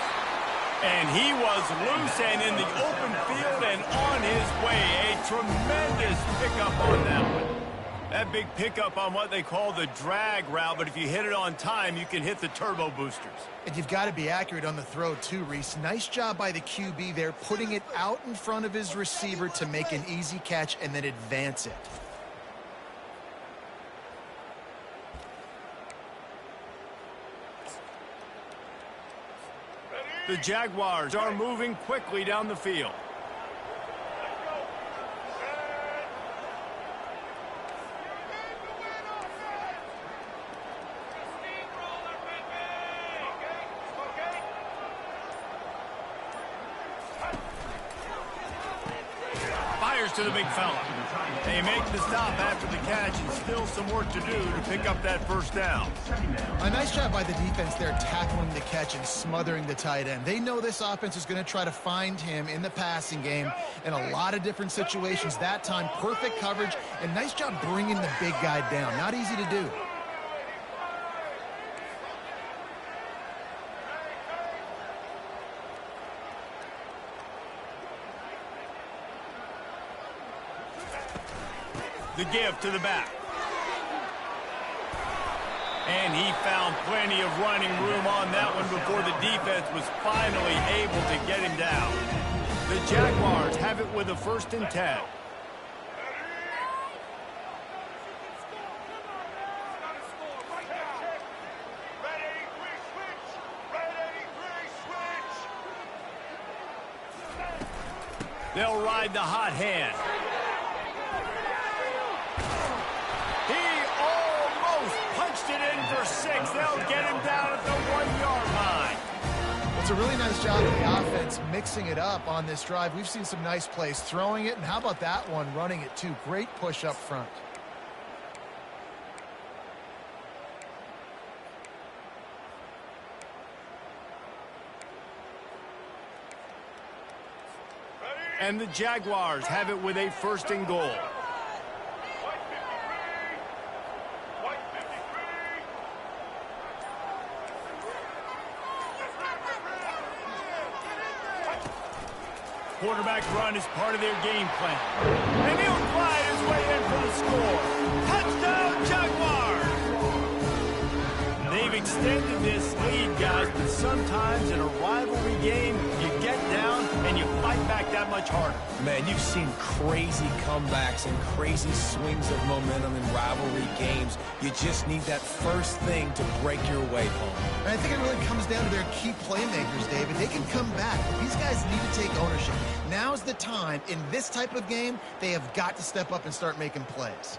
And he was loose and in the open field and on his way. A tremendous pickup on that one. That big pickup on what they call the drag route, but if you hit it on time, you can hit the turbo boosters. And you've got to be accurate on the throw too, Reese. Nice job by the QB there, putting it out in front of his receiver to make an easy catch and then advance it. The Jaguars are moving quickly down the field. Fires to the big fella. They make the stop after the catch and still some work to do to pick up that 1st down. A nice job by the defense there, tackling the catch and smothering the tight end. They know this offense is going to try to find him in the passing game in a lot of different situations. That time, perfect coverage, and nice job bringing the big guy down. Not easy to do. The give to the back. And he found plenty of running room on that one before the defense was finally able to get him down. The Jaguars have it with a 1st and 10. They'll ride the hot hand. It in for 6. They'll get him down at the 1-yard line. It's a really nice job of the offense mixing it up on this drive. We've seen some nice plays throwing it, and how about that one running it too? Great push up front. And the Jaguars have it with a 1st and goal. Quarterback run is part of their game plan. And he'll glide his way in for the score. Touchdown, Jaguars! They've extended this lead, guys, but sometimes in a rivalry game, you get down and you fight back that much harder. Man, you've seen crazy comebacks and crazy swings of momentum in rivalry games. You just need that first thing to break your way home. And I think it really comes down to their key playmakers, David. They can come back, but these guys need to take ownership. Now's the time. In this type of game, they have got to step up and start making plays.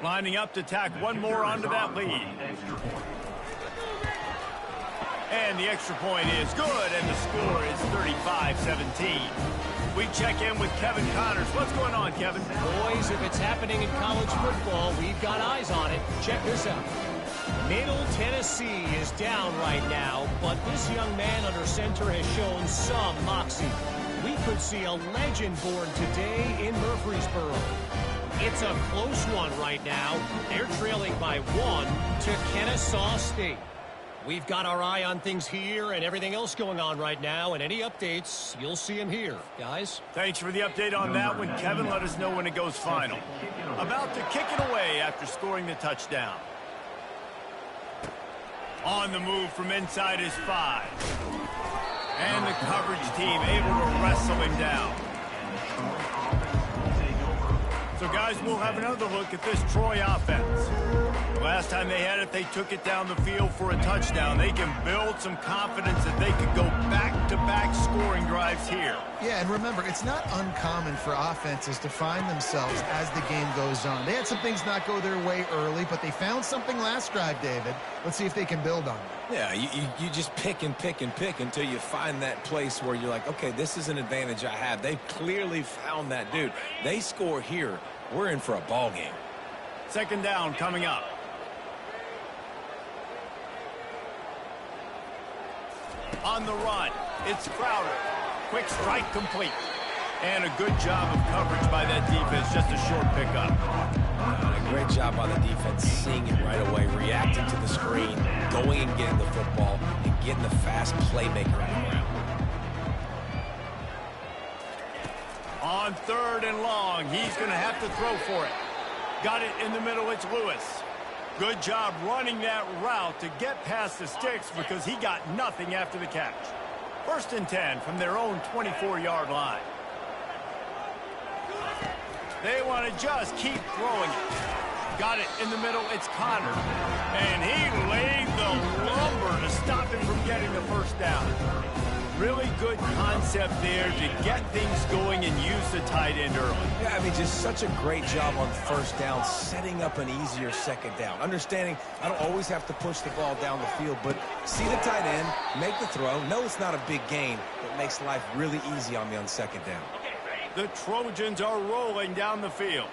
Lining up to tack one more onto that lead. And the extra point is good, and the score is 35-17. We check in with Kevin Connors. What's going on, Kevin? Boys, if it's happening in college football, we've got eyes on it. Check this out. Middle Tennessee is down right now, but this young man under center has shown some moxie. We could see a legend born today in Murfreesboro. It's a close one right now. They're trailing by 1 to Kennesaw State. We've got our eye on things here and everything else going on right now, and any updates, you'll see them here, guys. Thanks for the update on that one, Kevin. Let us know when it goes final. About to kick it away after scoring the touchdown. On the move from inside his 5. And the coverage team able to wrestle him down. So, guys, we'll have another look at this Troy offense. The last time they had it, they took it down the field for a touchdown. They can build some confidence that they could go back-to-back scoring drives here. Yeah, and remember, it's not uncommon for offenses to find themselves as the game goes on. They had some things not go their way early, but they found something last drive, David. Let's see if they can build on it. Yeah, you just pick and pick and pick until you find that place where you're like, okay, this is an advantage I have. They've clearly found that, dude. They score here, we're in for a ball game. Second down coming up. On the run, it's Crowder. Quick strike complete. And a good job of coverage by that defense, just a short pickup. A great job by the defense, seeing it right away, reacting to the screen, going and getting the football, and getting the fast playmaker on the ground. On 3rd and long, he's going to have to throw for it. Got it in the middle, it's Lewis. Good job running that route to get past the sticks because he got nothing after the catch. 1st and 10 from their own 24-yard line. They want to just keep throwing it. Got it in the middle, it's Connor. And he laid the lumber to stop him from getting the first down. Really good concept there to get things going and use the tight end early. Yeah, I mean, just such a great job on 1st down, setting up an easier 2nd down. Understanding I don't always have to push the ball down the field, but see the tight end, make the throw. No, it's not a big gain, but makes life really easy on me on 2nd down. The Trojans are rolling down the field.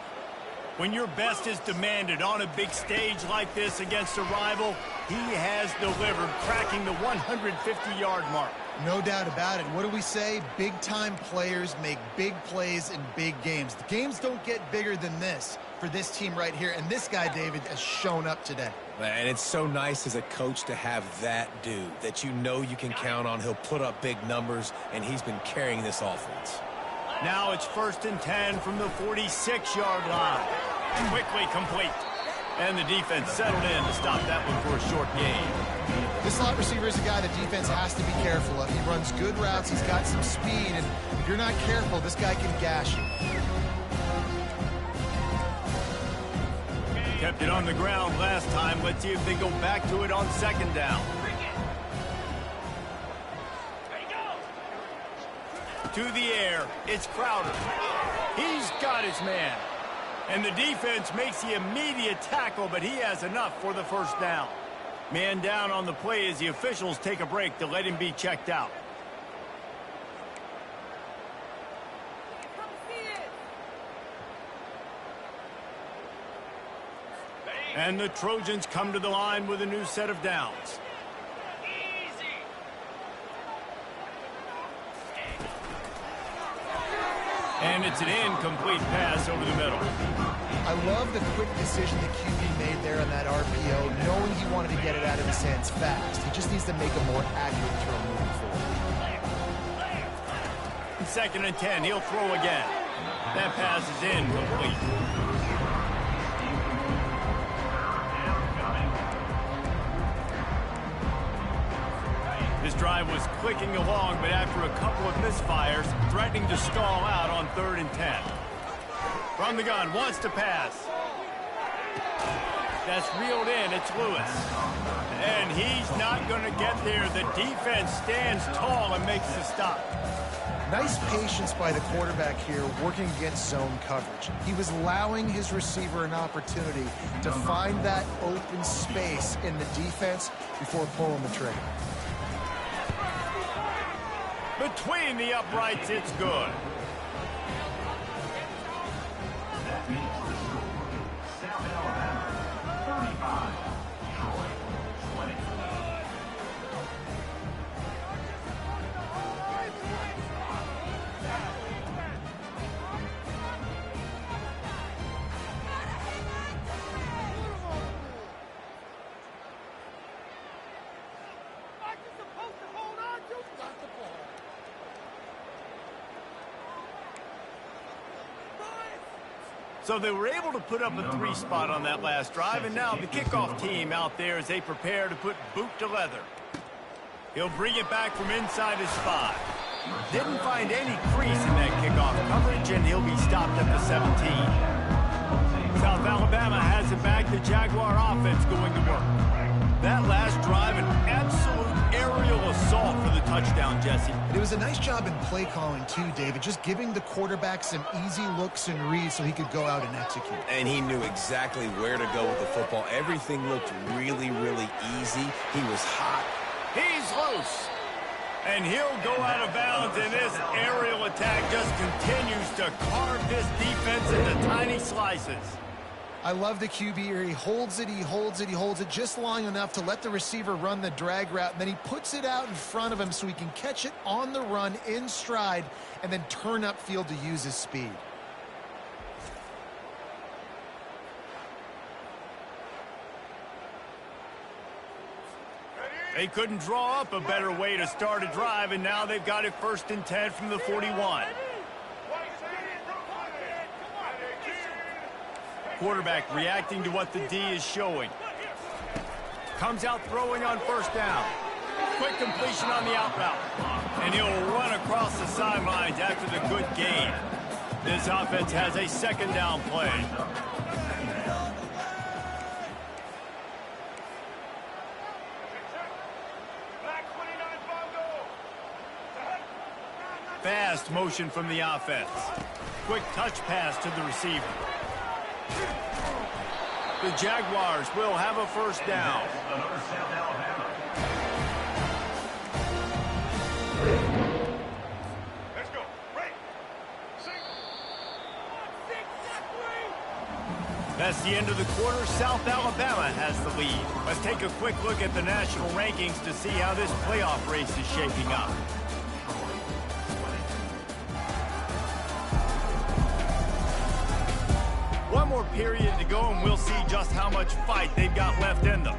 When your best is demanded on a big stage like this against a rival, he has delivered, cracking the 150-yard mark. No doubt about it. What do we say? Big-time players make big plays in big games. The games don't get bigger than this for this team right here, and this guy, David, has shown up today. And it's so nice as a coach to have that dude that you know you can count on. He'll put up big numbers, and he's been carrying this offense. Now it's 1st and 10 from the 46-yard line. Quickly complete. And the defense settled in to stop that one for a short gain. This slot receiver is a guy the defense has to be careful of. He runs good routes. He's got some speed. And if you're not careful, this guy can gash you. Kept it on the ground last time. Let's see if they go back to it on 2nd down. To the air, it's Crowder. He's got his man. And the defense makes the immediate tackle, but he has enough for the 1st down. Man down on the play as the officials take a break to let him be checked out. And the Trojans come to the line with a new set of downs. And it's an incomplete pass over the middle. I love the quick decision the QB made there on that RPO, knowing he wanted to get it out of his hands fast. He just needs to make a more accurate throw moving forward. 2nd and 10, he'll throw again. That pass is incomplete. This drive was clicking along, but after a couple of misfires, threatening to stall out on 3rd and 10. From the gun, wants to pass. That's reeled in, it's Lewis. And he's not going to get there. The defense stands tall and makes the stop. Nice patience by the quarterback here, working against zone coverage. He was allowing his receiver an opportunity to find that open space in the defense before pulling the trigger. Between the uprights, it's good. That means South Alabama, 35. Troy, 20. So they were able to put up a 3 spot on that last drive, and now the kickoff team out there as they prepare to put boot to leather. He'll bring it back from inside his spot. Didn't find any crease in that kickoff coverage, and he'll be stopped at the 17. South Alabama has it back. The Jaguar offense going to work. That last drive, an absolute aerial assault for the touchdown, Jesse. It was a nice job in play calling too, David, just giving the quarterback some easy looks and reads so he could go out and execute. And he knew exactly where to go with the football. Everything looked really, really easy. He was hot. He's loose. And he'll go out of bounds, and this aerial attack just continues to carve this defense into tiny slices. I love the QB here. He holds it, he holds it, he holds it just long enough to let the receiver run the drag route, and then he puts it out in front of him so he can catch it on the run in stride and then turn upfield to use his speed. They couldn't draw up a better way to start a drive, and now they've got it 1st and 10 from the 41. Quarterback reacting to what the D is showing. Comes out throwing on 1st down. Quick completion on the out route. And he'll run across the sidelines after the good gain. This offense has a 2nd down play. Fast motion from the offense. Quick touch pass to the receiver. The Jaguars will have a 1st down. Another South Alabama. Let's go. Break. That's the end of the quarter. South Alabama has the lead. Let's take a quick look at the national rankings to see how this playoff race is shaping up. One more period to go, and we'll see just how much fight they've got left in them.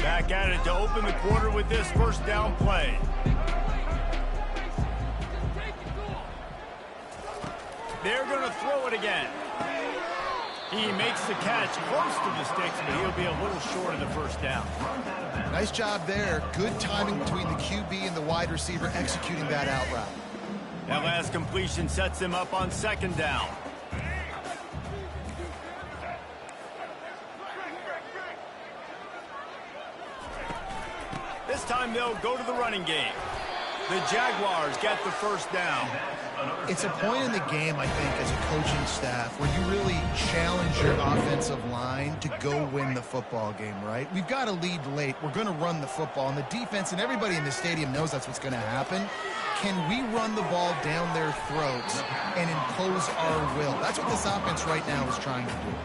Back at it to open the quarter with this 1st down play. They're going to throw it again. He makes the catch close to the sticks, but he'll be a little short of the 1st down. Nice job there. Good timing between the QB and the wide receiver executing that out route. That last completion sets him up on 2nd down. This time they'll go to the running game. The Jaguars get the 1st down. It's a point in the game, I think, as a coaching staff where you really challenge your offensive line to go win the football game, right? We've got to lead late. We're going to run the football, and the defense and everybody in the stadium knows that's what's going to happen. Can we run the ball down their throats and impose our will? That's what this offense right now is trying to do.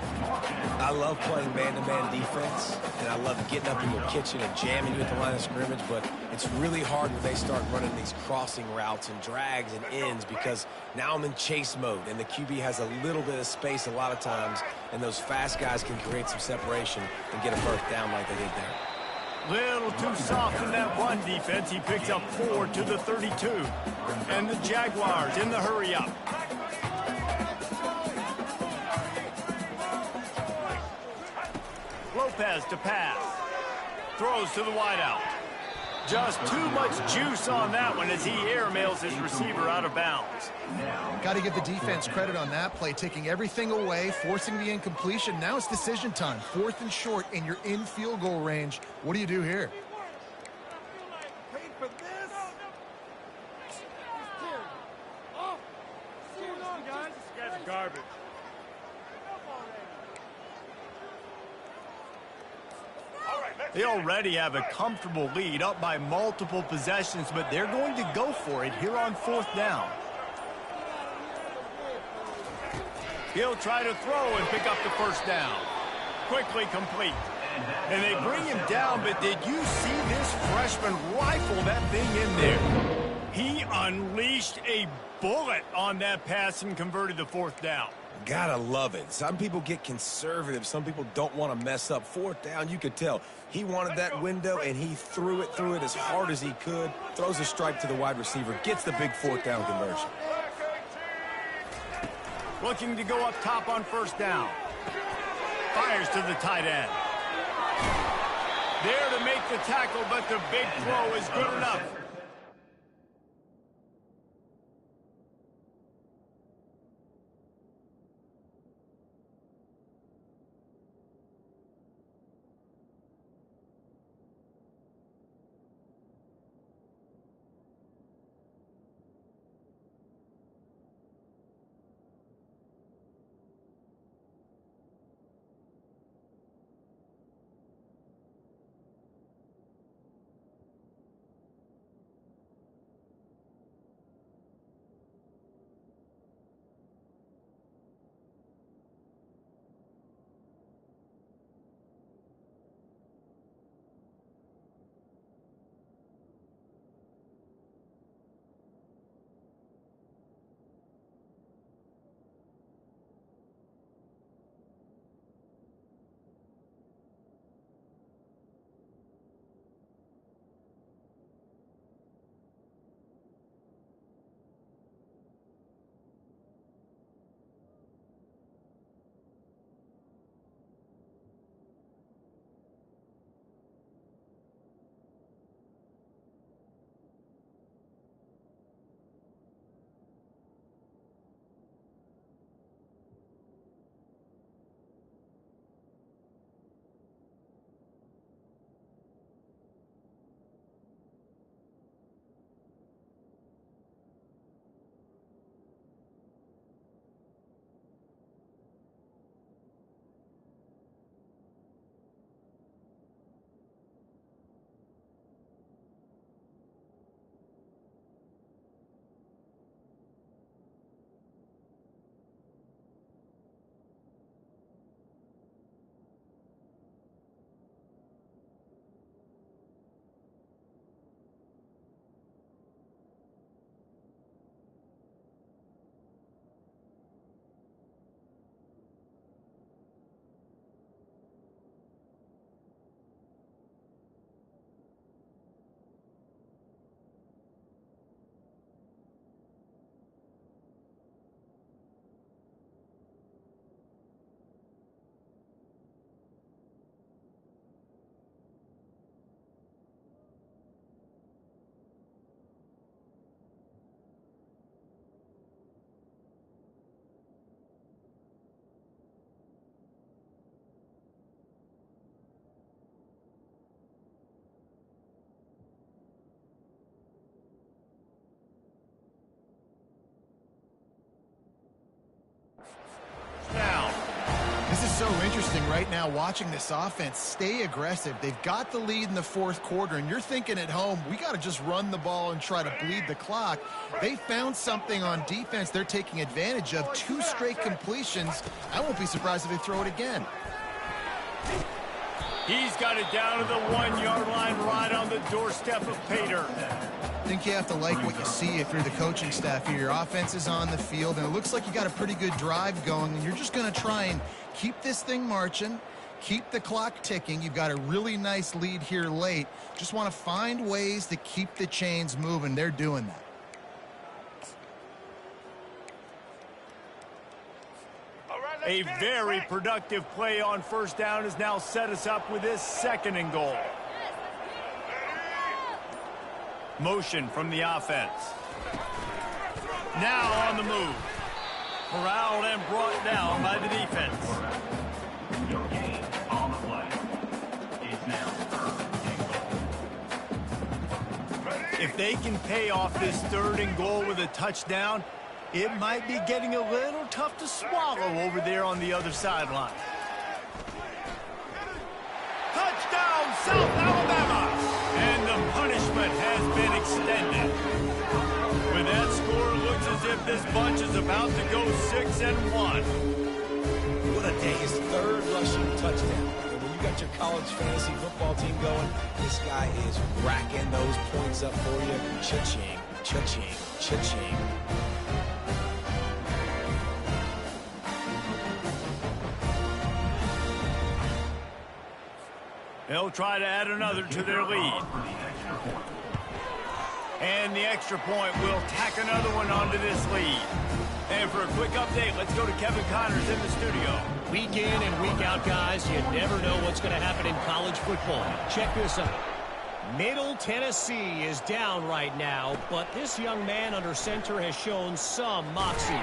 I love playing man-to-man defense, and I love getting up in your kitchen and jamming you at the line of scrimmage, but it's really hard when they start running these crossing routes and drags and ends because because now I'm in chase mode, and the QB has a little bit of space a lot of times, and those fast guys can create some separation and get a first down like they did there. Little too soft in that run defense. He picks up 4 to the 32. And the Jaguars in the hurry up. Lopez to pass. Throws to the wideout. Just too much juice on that one as he airmails his receiver out of bounds. Got to give the defense credit on that play, taking everything away, forcing the incompletion. Now it's decision time. 4th and short, and you're in field goal range. What do you do here? Garbage. They already have a comfortable lead, up by multiple possessions, but they're going to go for it here on 4th down. He'll try to throw and pick up the first down. Quickly complete. And they bring him down, but did you see this freshman rifle that thing in there? He unleashed a bullet on that pass and converted the 4th down. Gotta love it. Some people get conservative. Some people don't want to mess up. 4th down, you could tell. He wanted that window, and he threw it as hard as he could. Throws a strike to the wide receiver. Gets the big 4th down conversion. Looking to go up top on 1st down. Fires to the tight end. There to make the tackle, but the big throw is good enough. So interesting right now watching this offense stay aggressive. They've got the lead in the 4th quarter, and you're thinking at home, we got to just run the ball and try to bleed the clock. They found something on defense they're taking advantage of. 2 straight completions. I won't be surprised if they throw it again. He's got it down to the 1-yard line right on the doorstep of Pater. I think you have to like what you see if you're the coaching staff here. Your offense is on the field, and it looks like you got a pretty good drive going, and you're just going to try and keep this thing marching, keep the clock ticking. You've got a really nice lead here late. Just want to find ways to keep the chains moving. They're doing that. A very productive play on first down has now set us up with this 2nd and goal. Motion from the offense. Now on the move. Corralled and brought down by the defense. Your game on the play is now 3rd and goal. If they can pay off this 3rd and goal with a touchdown, it might be getting a little tough to swallow over there on the other sideline. Touchdown, South Alabama! And the punishment has been extended. With that score, it looks as if this bunch is about to go 6-1. What a day. His 3rd rushing touchdown. And when you got your college fantasy football team going, this guy is racking those points up for you. Cha-ching, cha-ching, cha-ching. They'll try to add another to their lead. And the extra point will tack another one onto this lead. And for a quick update, let's go to Kevin Connors in the studio. Week in and week out, guys, you never know what's going to happen in college football. Check this out. Middle Tennessee is down right now, but this young man under center has shown some moxie.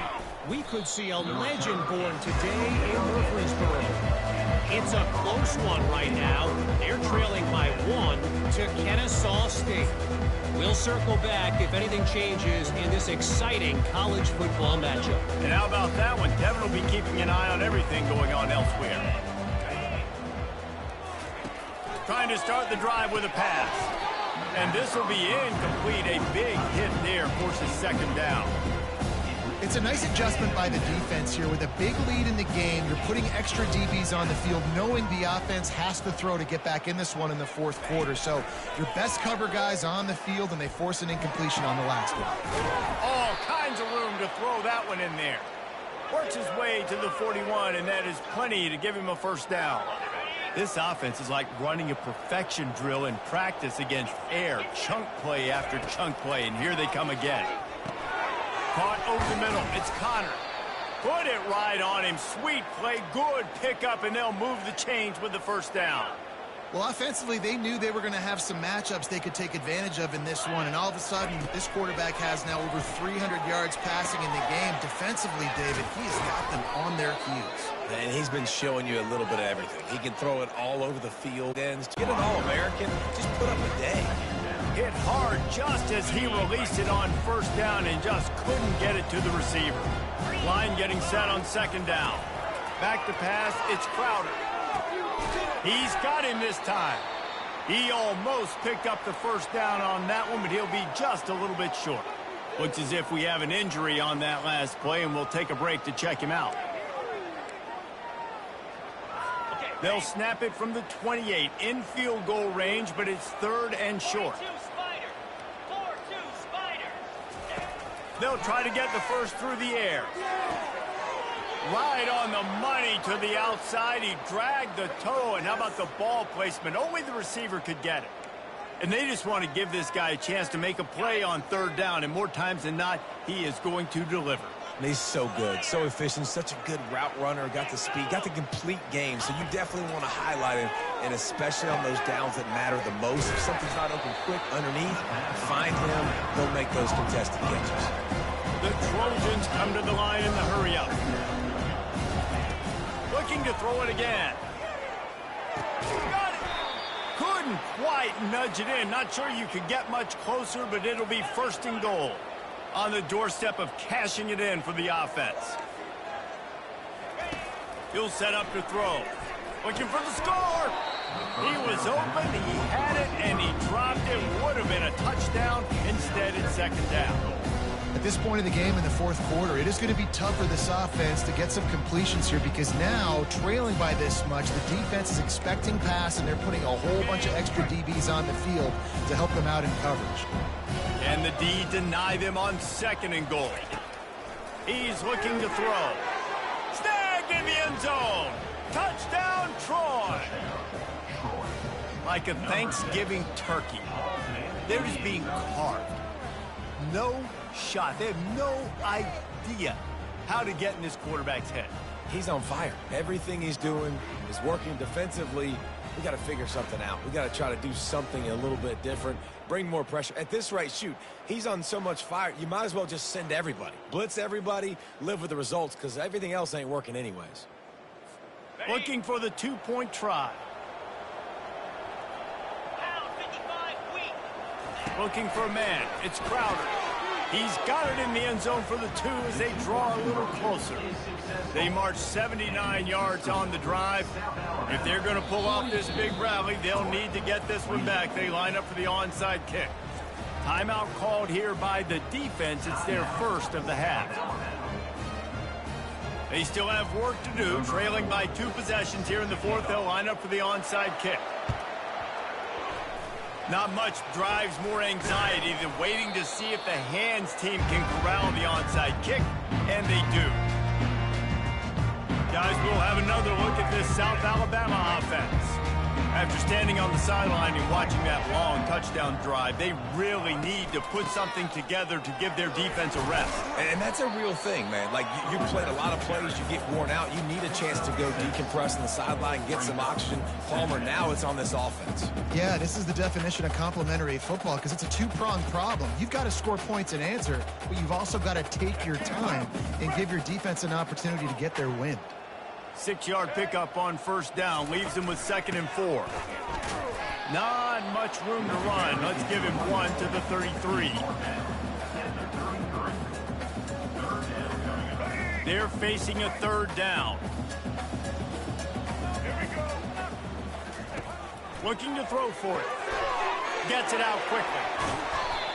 We could see a legend born today in Murfreesboro. It's a close one right now. They're trailing by 1 to Kennesaw State. We'll circle back if anything changes in this exciting college football matchup. And how about that one? Kevin will be keeping an eye on everything going on elsewhere. Trying to start the drive with a pass. And this will be incomplete. A big hit there forces 2nd down. It's a nice adjustment by the defense here. With a big lead in the game, you're putting extra DBs on the field, knowing the offense has to throw to get back in this one in the 4th quarter. So your best cover guys on the field, and they force an incompletion on the last one. All kinds of room to throw that one in there. Works his way to the 41, and that is plenty to give him a 1st down. This offense is like running a perfection drill in practice against air. Chunk play after chunk play, and here they come again. Caught over the middle. It's Connor. Put it right on him. Sweet play. Good pickup, and they'll move the chains with the 1st down. Well, offensively, they knew they were going to have some matchups they could take advantage of in this one, and all of a sudden, this quarterback has now over 300 yards passing in the game. Defensively, David, he's got them on their heels. And he's been showing you a little bit of everything. He can throw it all over the field. Ends. Get an All-American. Just put up a day. Hit hard just as he released it on 1st down and just couldn't get it to the receiver. Line getting set on 2nd down. Back to pass, it's Crowder. He's got him this time. He almost picked up the 1st down on that one, but he'll be just a little bit short. Looks as if we have an injury on that last play, and we'll take a break to check him out. They'll snap it from the 28 in field goal range, but it's 3rd and short. They'll try to get the 1st through the air. Right on the money to the outside. He dragged the toe, and how about the ball placement? Only the receiver could get it. And they just want to give this guy a chance to make a play on 3rd down, and more times than not, he is going to deliver. And he's so good, so efficient, such a good route runner, got the speed, got the complete game. So you definitely want to highlight him, and especially on those downs that matter the most. If something's not open quick underneath, find him. He'll make those contested catches. The Trojans come to the line in the hurry-up. Looking to throw it again. Got it. Couldn't quite nudge it in. Not sure you could get much closer, but it'll be 1st and goal. On the doorstep of cashing it in for the offense. He'll set up to throw. Looking for the score. He was open, he had it, and he dropped it. Would have been a touchdown. Instead, it's 2nd down. At this point in the game in the fourth quarter, it is going to be tough for this offense to get some completions here because now, trailing by this much, the defense is expecting pass, and they're putting a whole bunch of extra DBs on the field to help them out in coverage. Can the D deny them on 2nd and goal? He's looking to throw. Snag in the end zone. Touchdown, Troy. Like a Thanksgiving turkey, they're just being carved. No shot. They have no idea how to get in this quarterback's head. He's on fire. Everything he's doing is working defensively. We got to figure something out. We got to try to do something a little bit different, bring more pressure. At this rate, shoot, he's on so much fire, you might as well just send everybody. Blitz everybody, live with the results, because everything else ain't working anyways. Looking for the 2-point try. Looking for a man. It's Crowder. He's got it in the end zone for the 2 as they draw a little closer. They march 79 yards on the drive. If they're going to pull off this big rally, they'll need to get this one back. They line up for the onside kick. Timeout called here by the defense. It's their first of the half. They still have work to do. Trailing by 2 possessions here in the fourth. They'll line up for the onside kick. Not much drives more anxiety than waiting to see if the hands team can corral the onside kick, and they do. Guys, we'll have another look at this South Alabama offense. After standing on the sideline and watching that long touchdown drive, they really need to put something together to give their defense a rest. And that's a real thing, man. Like, you played a lot of plays, you get worn out, you need a chance to go decompress on the sideline, get some oxygen. Palmer, now it's on this offense. Yeah, this is the definition of complementary football because it's a two-pronged problem. You've got to score points and answer, but you've also got to take your time and give your defense an opportunity to get their wind. 6-yard pickup on first down leaves him with 2nd and 4. Not much room to run. Let's give him 1 to the 33. They're facing a 3rd down. Looking to throw for it. Gets it out quickly.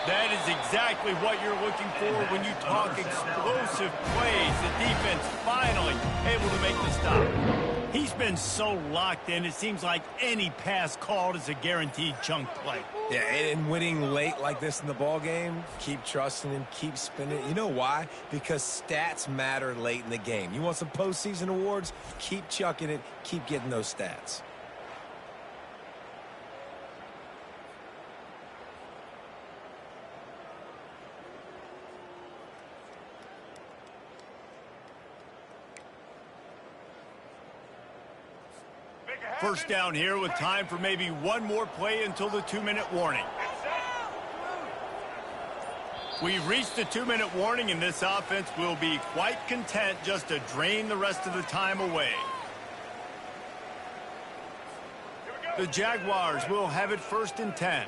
That is exactly what you're looking for when you talk explosive plays. The defense finally able to make the stop. He's been so locked in, it seems like any pass called is a guaranteed chunk play. Yeah, and winning late like this in the ball game, keep trusting him, keep spinning. You know why? Because stats matter late in the game. You want some postseason awards? Keep chucking it, keep getting those stats. First down here with time for maybe one more play until the 2-minute warning. We've reached the 2-minute warning, and this offense will be quite content just to drain the rest of the time away. The Jaguars will have it 1st and 10.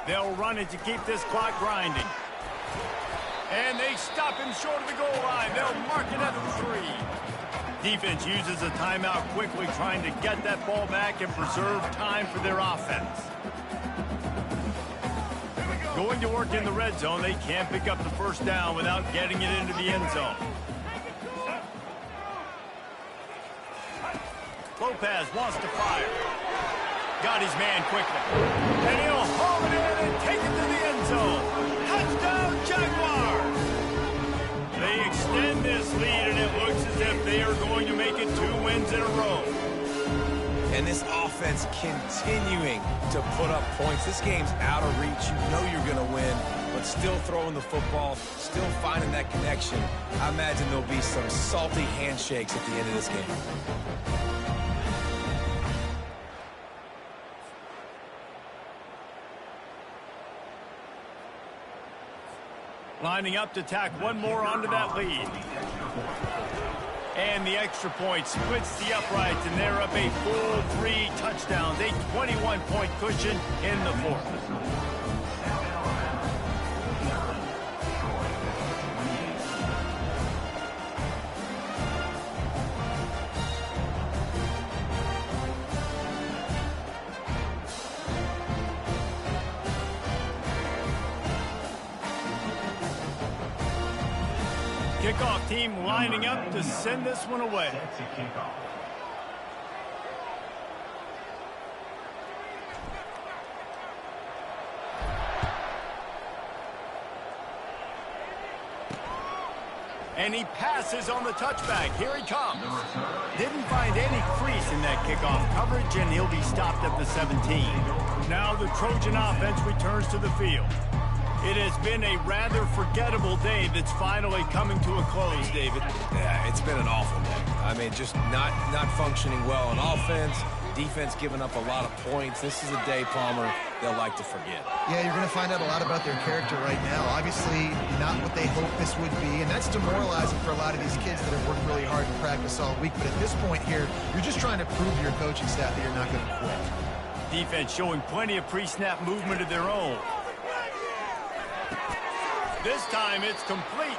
They'll run it to keep this clock grinding. And they stop him short of the goal line. They'll mark it at the 3. Defense uses a timeout quickly, trying to get that ball back and preserve time for their offense. Going to work in the red zone. They can't pick up the first down without getting it into the end zone. Lopez wants to fire. Got his man quickly. And he'll haul it in and take it to the end zone. Touchdown, Jaguars! They extend this lead, and it looks as if they are going to make it 2 wins in a row. And this offense continuing to put up points. This game's out of reach. You know you're going to win, but still throwing the football, still finding that connection. I imagine there'll be some salty handshakes at the end of this game. Lining up to tack one more onto that lead. And the extra point splits the uprights, and they're up a full 3 touchdowns, a 21-point cushion in the 4th. Kickoff team lining up to send this one away. Set to kick off. And he passes on the touchback. Here he comes. Didn't find any crease in that kickoff coverage, and he'll be stopped at the 17. Now the Trojan offense returns to the field. It has been a rather forgettable day that's finally coming to a close, David. Yeah, it's been an awful day. I mean, just not functioning well on offense. Defense giving up a lot of points. This is a day, Palmer, they'll like to forget. Yeah, you're going to find out a lot about their character right now. Obviously, not what they hoped this would be, and that's demoralizing for a lot of these kids that have worked really hard in practice all week. But at this point here, you're just trying to prove to your coaching staff that you're not going to quit. Defense showing plenty of pre-snap movement of their own. This time it's complete.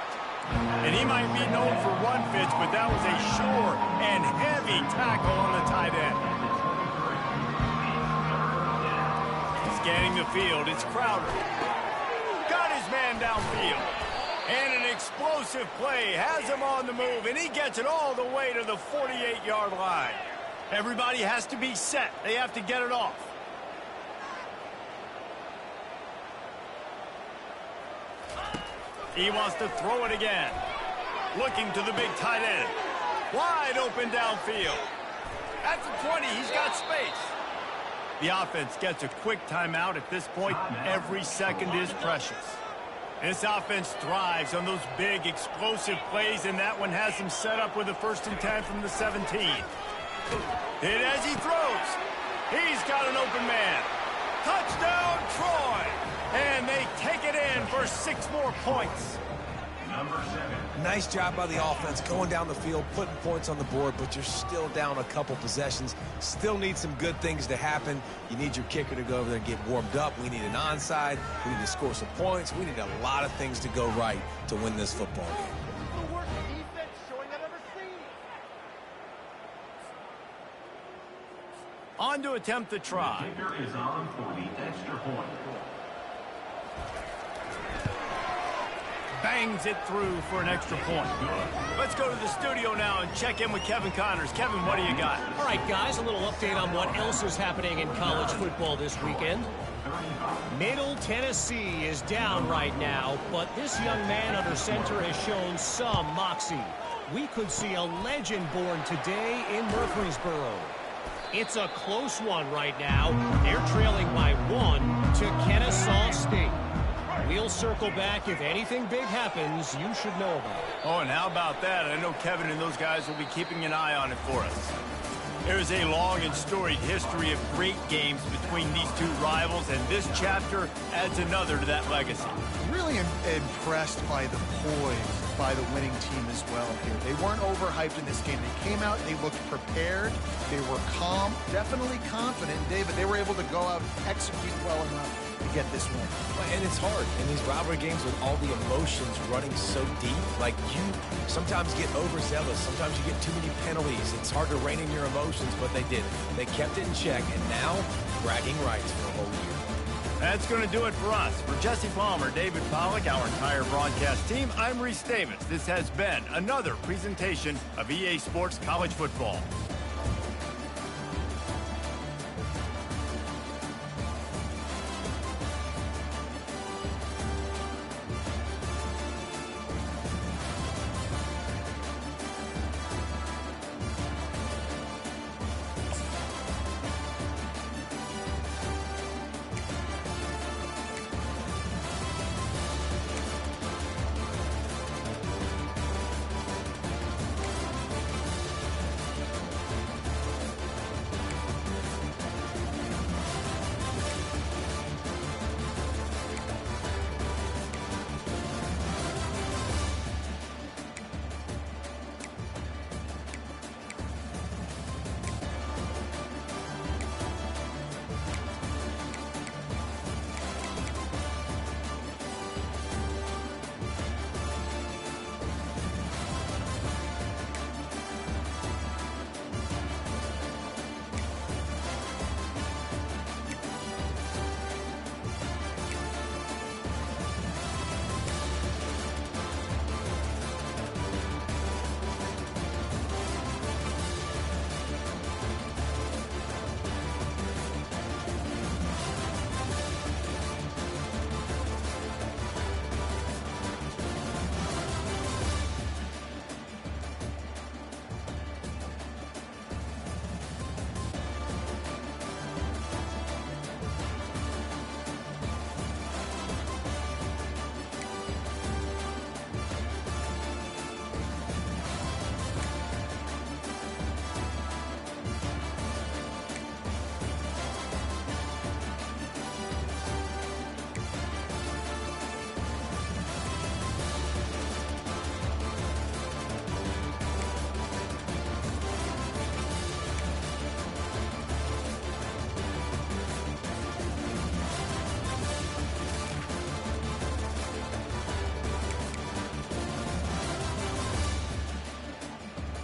And he might be known for one pitch, but that was a sure and heavy tackle on the tight end. Scanning the field, it's Crowder. Got his man downfield. And an explosive play has him on the move, and he gets it all the way to the 48-yard line. Everybody has to be set. They have to get it off. He wants to throw it again. Looking to the big tight end. Wide open downfield. At the 20, he's got space. The offense gets a quick timeout at this point. Every second is precious. This offense thrives on those big, explosive plays, and that one has him set up with a 1st and 10 from the 17. And as he throws, he's got an open man. Touchdown, Troy! And they take it in for 6 more points. Number 7. Nice job by the offense going down the field, putting points on the board, but you're still down a couple possessions. Still need some good things to happen. You need your kicker to go over there and get warmed up. We need an onside. We need to score some points. We need a lot of things to go right to win this football game. The work defense showing I've ever seen. On to attempt the try. Kicker is on for the extra point. Bangs it through for an extra point. Let's go to the studio now and check in with Kevin Connors. Kevin, what do you got? All right, guys, a little update on what else is happening in college football this weekend. Middle Tennessee is down right now, but this young man under center has shown some moxie. We could see a legend born today in Murfreesboro. It's a close one right now. They're trailing by 1 to Kennesaw State. We'll circle back. If anything big happens, you should know about it. Oh, and how about that? I know Kevin and those guys will be keeping an eye on it for us. There's a long and storied history of great games between these two rivals, and this chapter adds another to that legacy. Really impressed by the poise by the winning team as well here. They weren't overhyped in this game. They came out, they looked prepared, they were calm, definitely confident. David, they were able to go out and execute well enough to get this win. And it's hard in these rivalry games with all the emotions running so deep. Like, you sometimes get overzealous. Sometimes you get too many penalties. It's hard to rein in your emotions, but they did it. They kept it in check, and now bragging rights for a whole year. That's going to do it for us. For Jesse Palmer, David Pollack, our entire broadcast team, I'm Reese Davis. This has been another presentation of EA Sports College Football.